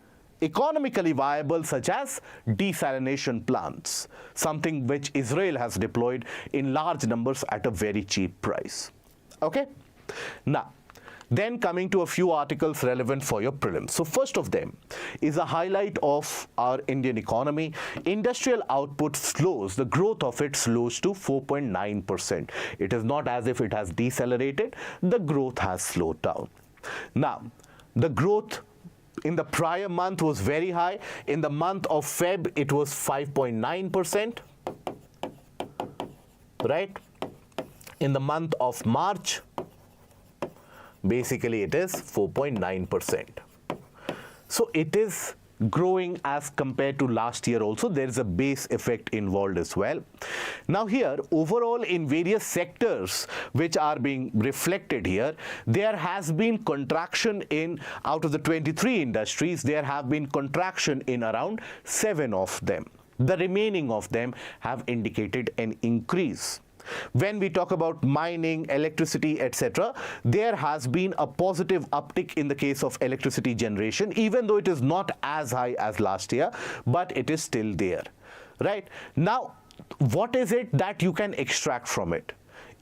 economically viable, such as desalination plants, something which Israel has deployed in large numbers at a very cheap price. Okay? Now, Then coming to a few articles relevant for your prelims. So first of them is a highlight of our Indian economy. Industrial output slows, the growth of it slows to 4.9%. It is not as if it has decelerated, the growth has slowed down. Now, the growth in the prior month was very high. In the month of Feb, it was 5.9%, right? In the month of March, basically it is 4.9%. So it is growing as compared to last year also. There is a base effect involved as well. Now here, overall in various sectors which are being reflected here, there has been contraction in, out of the 23 industries, there have been contraction in around 7 of them. The remaining of them have indicated an increase. When we talk about mining, electricity, etc., there has been a positive uptick in the case of electricity generation, even though it is not as high as last year, but it is still there, right? Now, what is it that you can extract from it?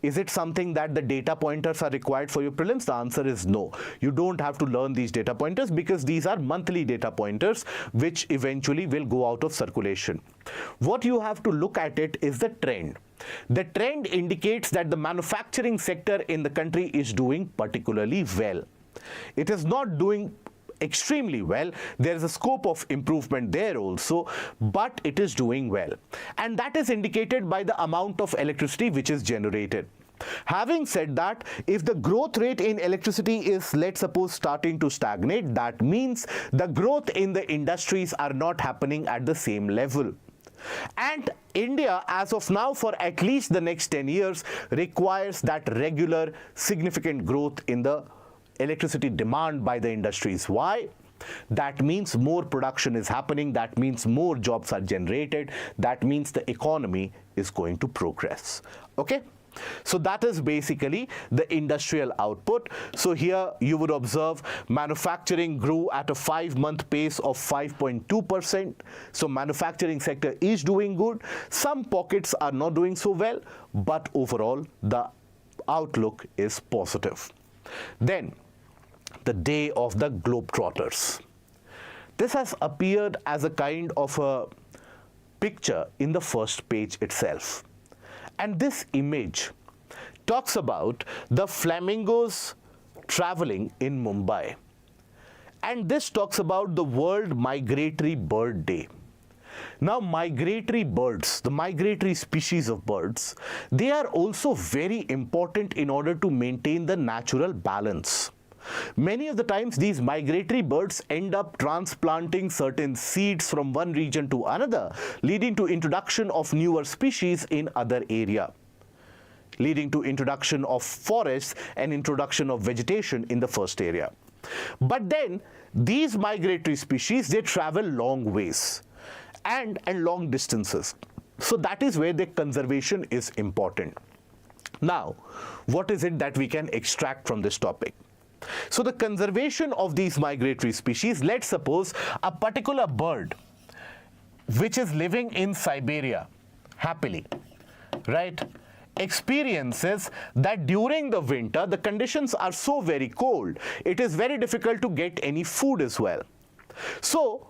Is it something that the data pointers are required for your prelims? The answer is no. You don't have to learn these data pointers because these are monthly data pointers which eventually will go out of circulation. What you have to look at it is the trend. The trend indicates that the manufacturing sector in the country is doing particularly well. It is not doing extremely well. There is a scope of improvement there also, but it is doing well. And that is indicated by the amount of electricity which is generated. Having said that, if the growth rate in electricity is, let's suppose, starting to stagnate, that means the growth in the industries are not happening at the same level. And India, as of now, for at least the next 10 years, requires that regular, significant growth in the electricity demand by the industries. Why? That means more production is happening, that means more jobs are generated, that means the economy is going to progress. Okay? So that is basically the industrial output. So here you would observe manufacturing grew at a 5-month pace of 5.2%. So manufacturing sector is doing good. Some pockets are not doing so well, but overall the outlook is positive. Then the day of the Globetrotters. This has appeared as a kind of a picture in the first page itself. And this image talks about the flamingos traveling in Mumbai. And this talks about the World Migratory Bird Day. Now, migratory birds, the migratory species of birds, they are also very important in order to maintain the natural balance. Many of the times these migratory birds end up transplanting certain seeds from one region to another, leading to introduction of newer species in other area, leading to introduction of forests and introduction of vegetation in the first area. But then these migratory species, they travel long ways and long distances. So that is where the conservation is important. Now, what is it that we can extract from this topic? So the conservation of these migratory species, let's suppose a particular bird which is living in Siberia happily, right, experiences that during the winter the conditions are so very cold, it is very difficult to get any food as well. So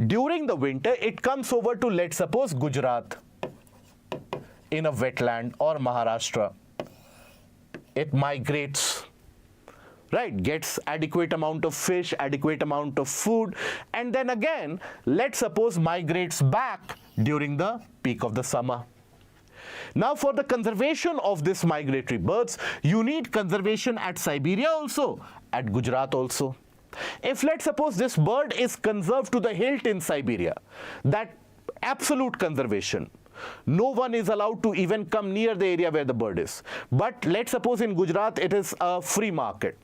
during the winter it comes over to, let's suppose, Gujarat in a wetland, or Maharashtra. It migrates, right, gets adequate amount of fish, adequate amount of food, and then again, let's suppose, migrates back during the peak of the summer. Now, for the conservation of this migratory birds, you need conservation at Siberia also, at Gujarat also. If, let's suppose, this bird is conserved to the hilt in Siberia, that absolute conservation, no one is allowed to even come near the area where the bird is. But let's suppose in Gujarat it is a free market,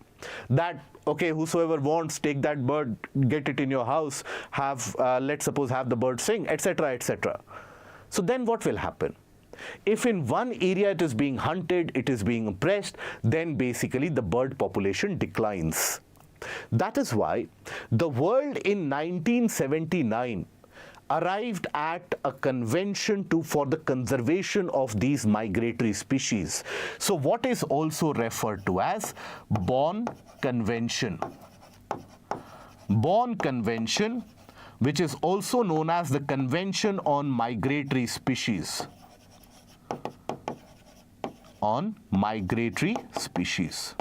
that okay, whosoever wants, take that bird, get it in your house, have let's suppose have the bird sing, etc., etc. So then what will happen? If in one area it is being hunted, it is being oppressed, then basically the bird population declines. That is why the world in 1979 arrived at a convention for the conservation of these migratory species. So what is also referred to as Bonn Convention. Bonn Convention, which is also known as the Convention on Migratory Species. On migratory species.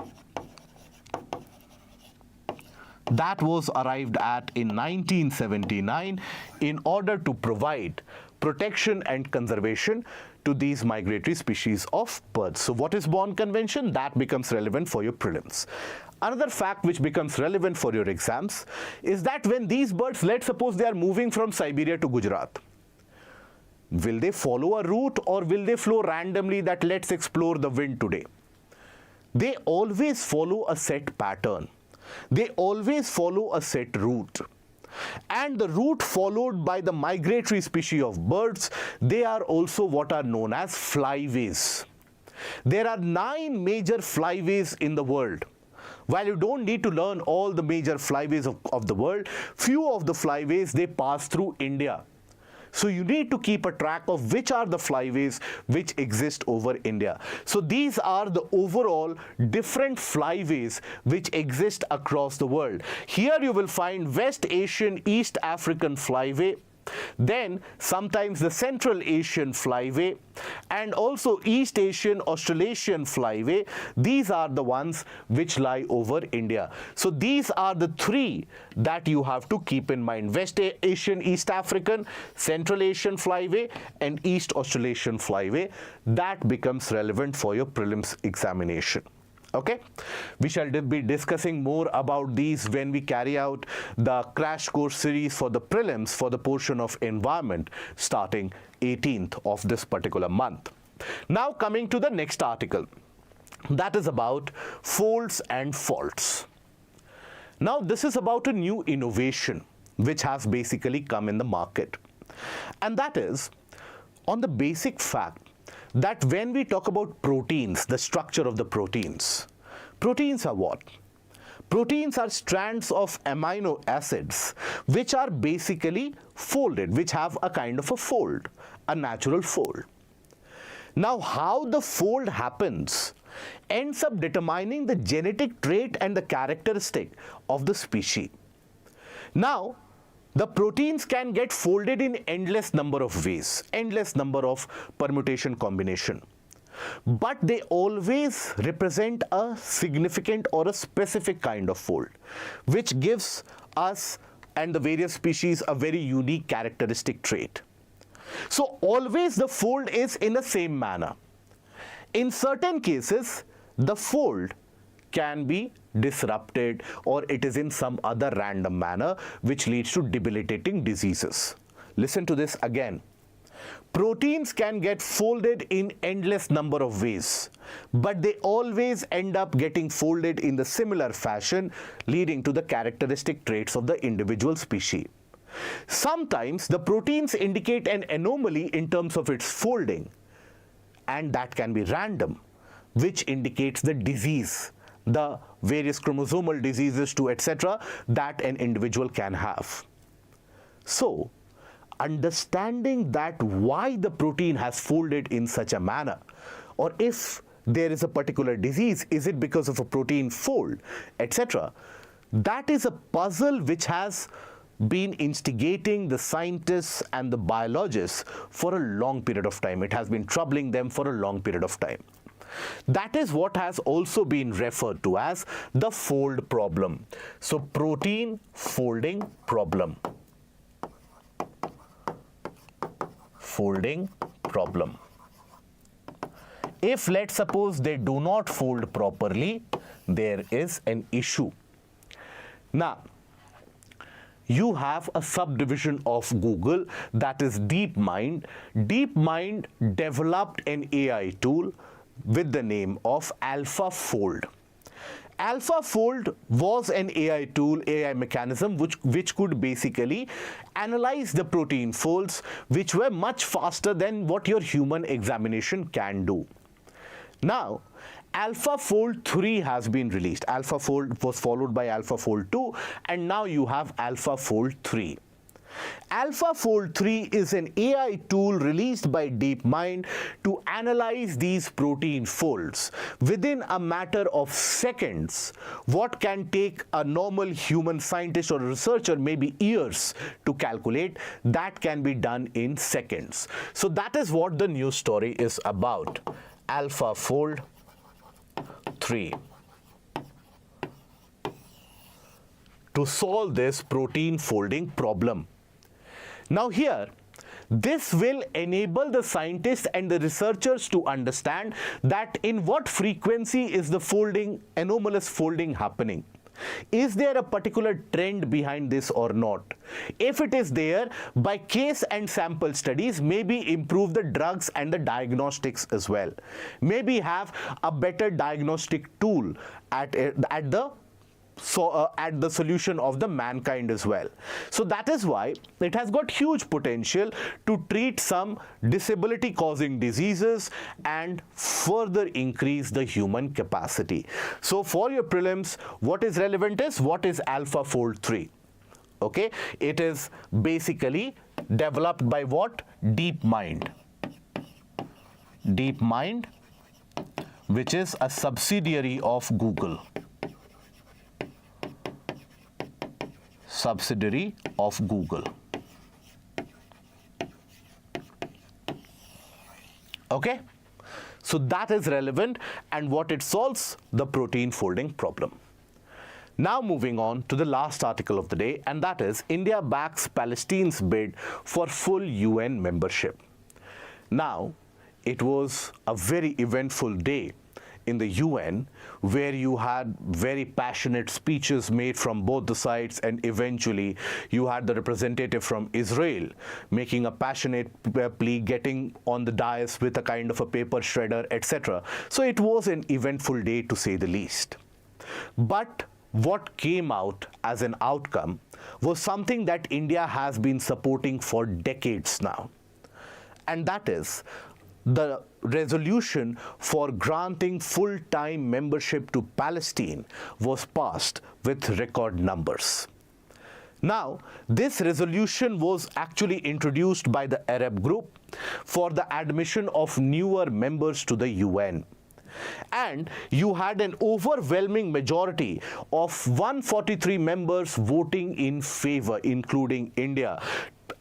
That was arrived at in 1979 in order to provide protection and conservation to these migratory species of birds. So what is Bonn Convention? That becomes relevant for your prelims. Another fact which becomes relevant for your exams is that when these birds, let's suppose they are moving from Siberia to Gujarat, will they follow a route or will they flow randomly that let's explore the wind today? They always follow a set pattern. They always follow a set route. And the route followed by the migratory species of birds, they are also what are known as flyways. There are 9 major flyways in the world. While you don't need to learn all the major flyways of the world, few of the flyways, they pass through India. So you need to keep a track of which are the flyways which exist over India. So these are the overall different flyways which exist across the world. Here you will find West Asian East African flyway, then sometimes the Central Asian flyway, and also East Asian Australasian flyway. These are the ones which lie over India. So these are the 3 that you have to keep in mind: West Asian East African, Central Asian flyway, and East Australasian flyway. That becomes relevant for your prelims examination. Okay, we shall be discussing more about these when we carry out the crash course series for the prelims for the portion of environment starting 18th of this particular month. Now coming to the next article, that is about folds and faults. Now this is about a new innovation which has basically come in the market, and that is on the basic fact that when we talk about proteins, the structure of the proteins are what? Proteins are strands of amino acids which are basically folded, which have a kind of a fold, a natural fold. Now how the fold happens ends up determining the genetic trait and the characteristic of the species. Now the proteins can get folded in endless number of ways, endless number of permutation combination. But they always represent a significant or a specific kind of fold, which gives us and the various species a very unique characteristic trait. So always the fold is in the same manner. In certain cases, the fold can be disrupted or it is in some other random manner which leads to debilitating diseases. Listen to this again. Proteins can get folded in endless number of ways, but they always end up getting folded in the similar fashion, leading to the characteristic traits of the individual species. Sometimes the proteins indicate an anomaly in terms of its folding, and that can be random, which indicates the disease, the various chromosomal diseases too, etc., that an individual can have. So, understanding that why the protein has folded in such a manner, or if there is a particular disease, is it because of a protein fold, etc., that is a puzzle which has been instigating the scientists and the biologists for a long period of time. It has been troubling them for a long period of time. That is what has also been referred to as the fold problem. So, protein folding problem. Folding problem. If let's suppose they do not fold properly, there is an issue. Now, you have a subdivision of Google, that is DeepMind. DeepMind developed an AI tool with the name of AlphaFold. AlphaFold was an AI tool, AI mechanism which could basically analyze the protein folds, which were much faster than what your human examination can do. Now, AlphaFold 3 has been released. AlphaFold was followed by AlphaFold 2, and now you have AlphaFold 3. AlphaFold 3 is an AI tool released by DeepMind to analyze these protein folds within a matter of seconds. What can take a normal human scientist or researcher maybe years to calculate, that can be done in seconds. So that is what the news story is about. AlphaFold 3. To solve this protein folding problem. Now here, this will enable the scientists and the researchers to understand that in what frequency is the folding, anomalous folding happening. Is there a particular trend behind this or not? If it is there, by case and sample studies, maybe improve the drugs and the diagnostics as well. Maybe have a better diagnostic tool at the solution of the mankind as well. So that is why it has got huge potential to treat some disability causing diseases and further increase the human capacity. So for your prelims, what is relevant is what is AlphaFold 3. Okay, it is basically developed by what? DeepMind. DeepMind, which is a subsidiary of Google. Subsidiary of Google. Okay, so that is relevant, and what it solves, the protein folding problem. Now moving on to the last article of the day, and that is India backs Palestine's bid for full UN membership. Now, it was a very eventful day in the UN, where you had very passionate speeches made from both the sides, and eventually you had the representative from Israel making a passionate plea, getting on the dais with a kind of a paper shredder, etc. So it was an eventful day, to say the least. But what came out as an outcome was something that India has been supporting for decades now, and that is the resolution for granting full-time membership to Palestine was passed with record numbers. Now, this resolution was actually introduced by the Arab group for the admission of newer members to the UN. And you had an overwhelming majority of 143 members voting in favor, including India,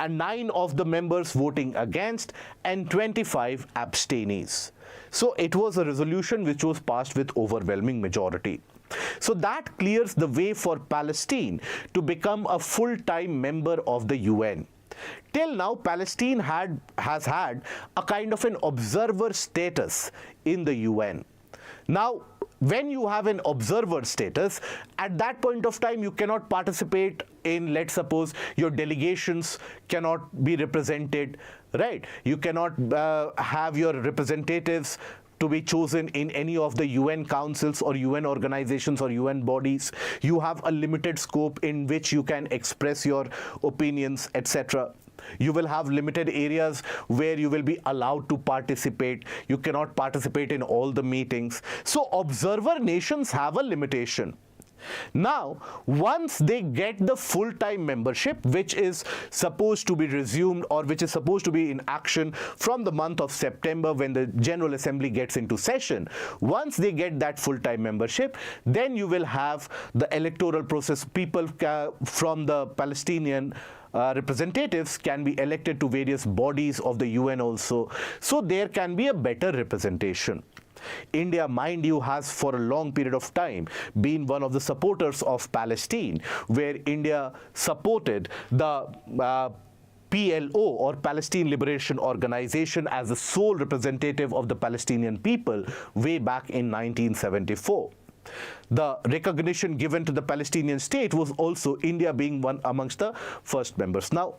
and 9 of the members voting against, and 25 abstainees. So it was a resolution which was passed with overwhelming majority. So that clears the way for Palestine to become a full-time member of the UN. Till now, Palestine has had a kind of an observer status in the UN. Now, when you have an observer status, at that point of time, you cannot participate in, let's suppose, your delegations cannot be represented, right? You cannot have your representatives to be chosen in any of the UN councils or UN organizations or UN bodies. You have a limited scope in which you can express your opinions, etc. You will have limited areas where you will be allowed to participate. You cannot participate in all the meetings. So observer nations have a limitation. Now, once they get the full-time membership, which is supposed to be resumed or which is supposed to be in action from the month of September when the General Assembly gets into session, once they get that full-time membership, then you will have the electoral process. People from the Palestinian representatives can be elected to various bodies of the UN also. So there can be a better representation. India, mind you, has for a long period of time been one of the supporters of Palestine, where India supported the PLO, or Palestine Liberation Organization, as the sole representative of the Palestinian people way back in 1974. The recognition given to the Palestinian state was also India being one amongst the first members. Now,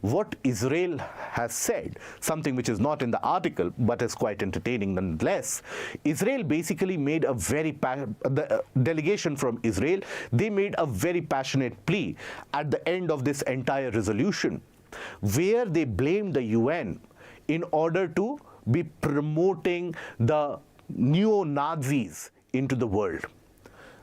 what Israel has said, something which is not in the article but is quite entertaining nonetheless, Israel basically made a very, the delegation from Israel, they made a very passionate plea at the end of this entire resolution, where they blamed the UN in order to be promoting the neo-Nazis into the world.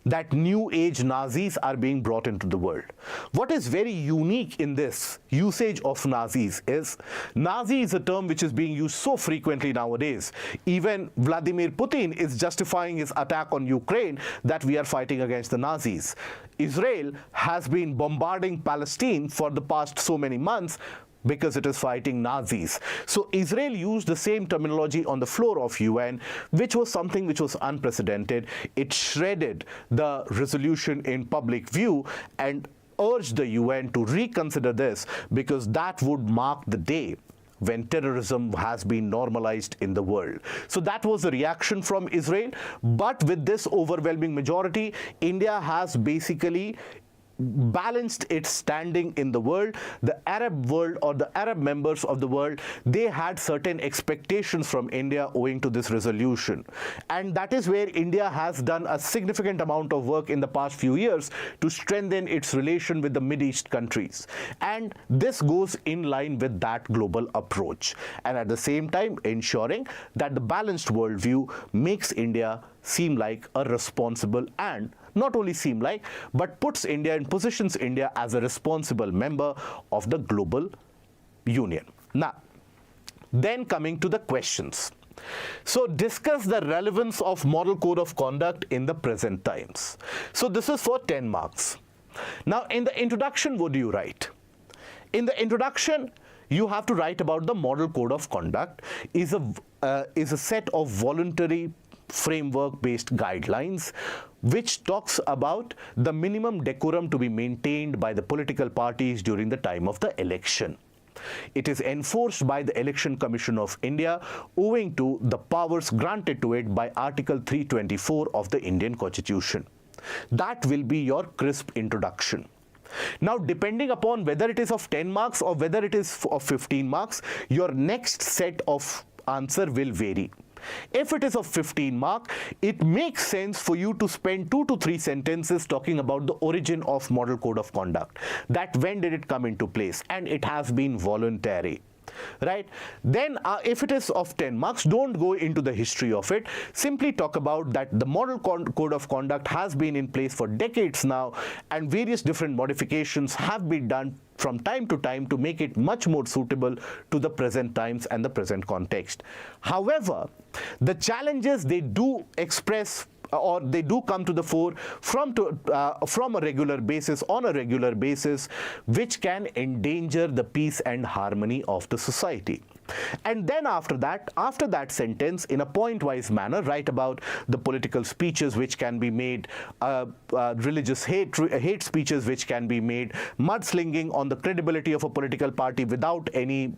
that new age Nazis are being brought into the world. What is very unique in this usage of Nazis is, Nazi is a term which is being used so frequently nowadays. Even Vladimir Putin is justifying his attack on Ukraine that we are fighting against the Nazis. Israel has been bombarding Palestine for the past so many months because it is fighting Nazis. So Israel used the same terminology on the floor of UN, which was something which was unprecedented. It shredded the resolution in public view and urged the UN to reconsider this, because that would mark the day when terrorism has been normalized in the world. So that was the reaction from Israel. But with this overwhelming majority, India has basically balanced its standing in the world. The Arab world, or the Arab members of the world, they had certain expectations from India owing to this resolution. And that is where India has done a significant amount of work in the past few years to strengthen its relation with the Middle East countries. And this goes in line with that global approach. And at the same time, ensuring that the balanced worldview makes India seem like a responsible, and not only seem like, but puts India and positions India as a responsible member of the global union. Now, then coming to the questions. So discuss the relevance of model code of conduct in the present times. So this is for 10 marks. Now, in the introduction, what do you write? In the introduction, you have to write about the model code of conduct is a set of voluntary framework-based guidelines which talks about the minimum decorum to be maintained by the political parties during the time of the election. It is enforced by the Election Commission of India owing to the powers granted to it by Article 324 of the Indian Constitution. That will be your crisp introduction. Now, depending upon whether it is of 10 marks or whether it is of 15 marks, your next set of answer will vary. If it is of 15 mark, it makes sense for you to spend 2 to 3 sentences talking about the origin of model code of conduct, that when did it come into place, and it has been voluntary. Right? Then if it is of 10 marks, don't go into the history of it. Simply talk about that the model code of conduct has been in place for decades now, and various different modifications have been done from time to time to make it much more suitable to the present times and the present context. However, the challenges they do express, or they do come to the fore from a regular basis, on a regular basis, which can endanger the peace and harmony of the society. And then after that sentence, in a point-wise manner, write about the political speeches which can be made, religious hate speeches which can be made, mudslinging on the credibility of a political party without any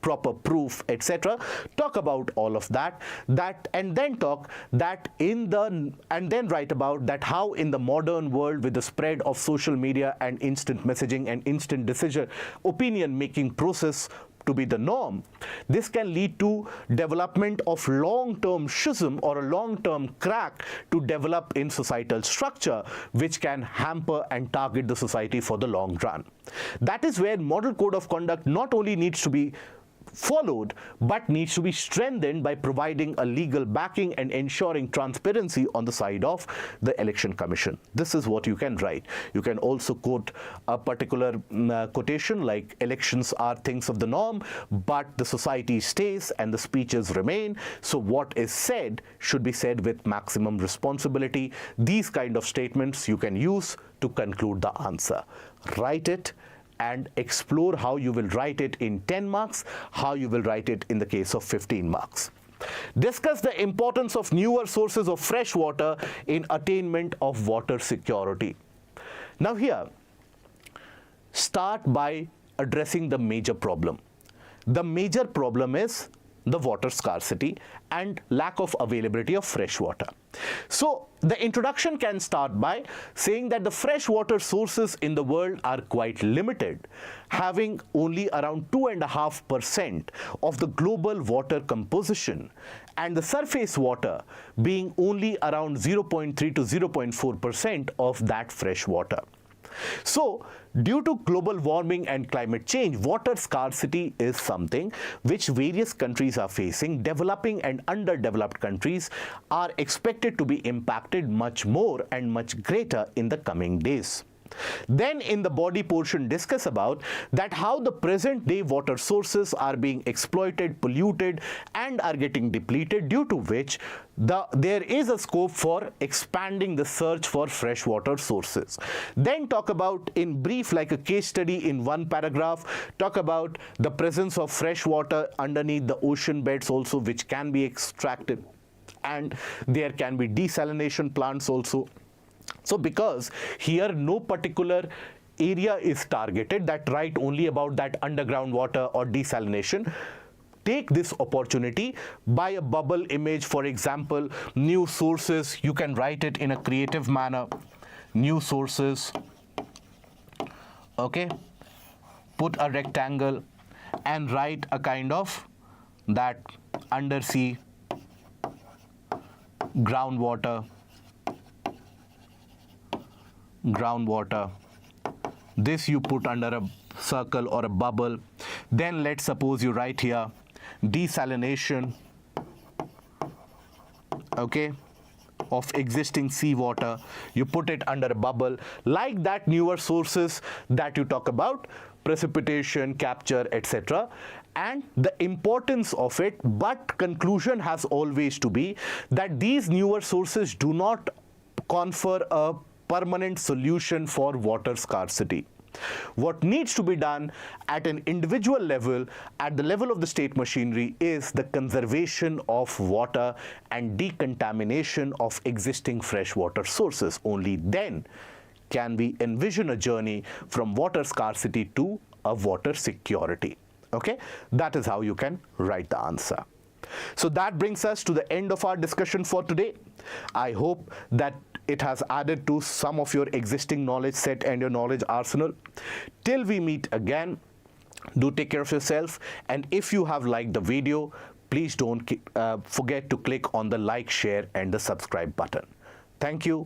proper proof, etc. Talk about all of that, and then write about that how in the modern world, with the spread of social media and instant messaging and instant decision opinion making process to be the norm, this can lead to development of long-term schism or a long-term crack to develop in societal structure, which can hamper and target the society for the long run. That is where model code of conduct not only needs to be followed, but needs to be strengthened by providing a legal backing and ensuring transparency on the side of the Election Commission. This is what you can write. You can also quote a particular quotation like, elections are things of the norm, but the society stays and the speeches remain. So what is said should be said with maximum responsibility. These kind of statements you can use to conclude the answer. Write it and explore how you will write it in 10 marks, how you will write it in the case of 15 marks. Discuss the importance of newer sources of fresh water in attainment of water security. Now here, start by addressing the major problem. The major problem is the water scarcity and lack of availability of fresh water. So the introduction can start by saying that the freshwater sources in the world are quite limited, having only around 2.5% of the global water composition, and the surface water being only around 0.3 to 0.4% of that fresh water. So, due to global warming and climate change, water scarcity is something which various countries are facing. Developing and underdeveloped countries are expected to be impacted much more and much greater in the coming days. Then in the body portion discuss about that how the present day water sources are being exploited, polluted and are getting depleted, due to which there is a scope for expanding the search for freshwater sources. Then talk about in brief, like a case study in one paragraph, talk about the presence of fresh water underneath the ocean beds also, which can be extracted, and there can be desalination plants also. So because here no particular area is targeted, that write only about that underground water or desalination, take this opportunity by a bubble image. For example, new sources, you can write it in a creative manner. New sources, okay, put a rectangle and write a kind of that undersea groundwater. This you put under a circle or a bubble. Then let's suppose you write here desalination, okay, of existing seawater. You put it under a bubble. Like that, newer sources that you talk about, precipitation, capture, etc., and the importance of it. But conclusion has always to be that these newer sources do not confer a permanent solution for water scarcity. What needs to be done at an individual level, at the level of the state machinery, is the conservation of water and decontamination of existing freshwater sources. Only then can we envision a journey from water scarcity to a water security. Okay, that is how you can write the answer. So that brings us to the end of our discussion for today. I hope that it has added to some of your existing knowledge set and your knowledge arsenal. Till we meet again, do take care of yourself, and if you have liked the video, please don't forget to click on the like, share and the subscribe button. Thank you.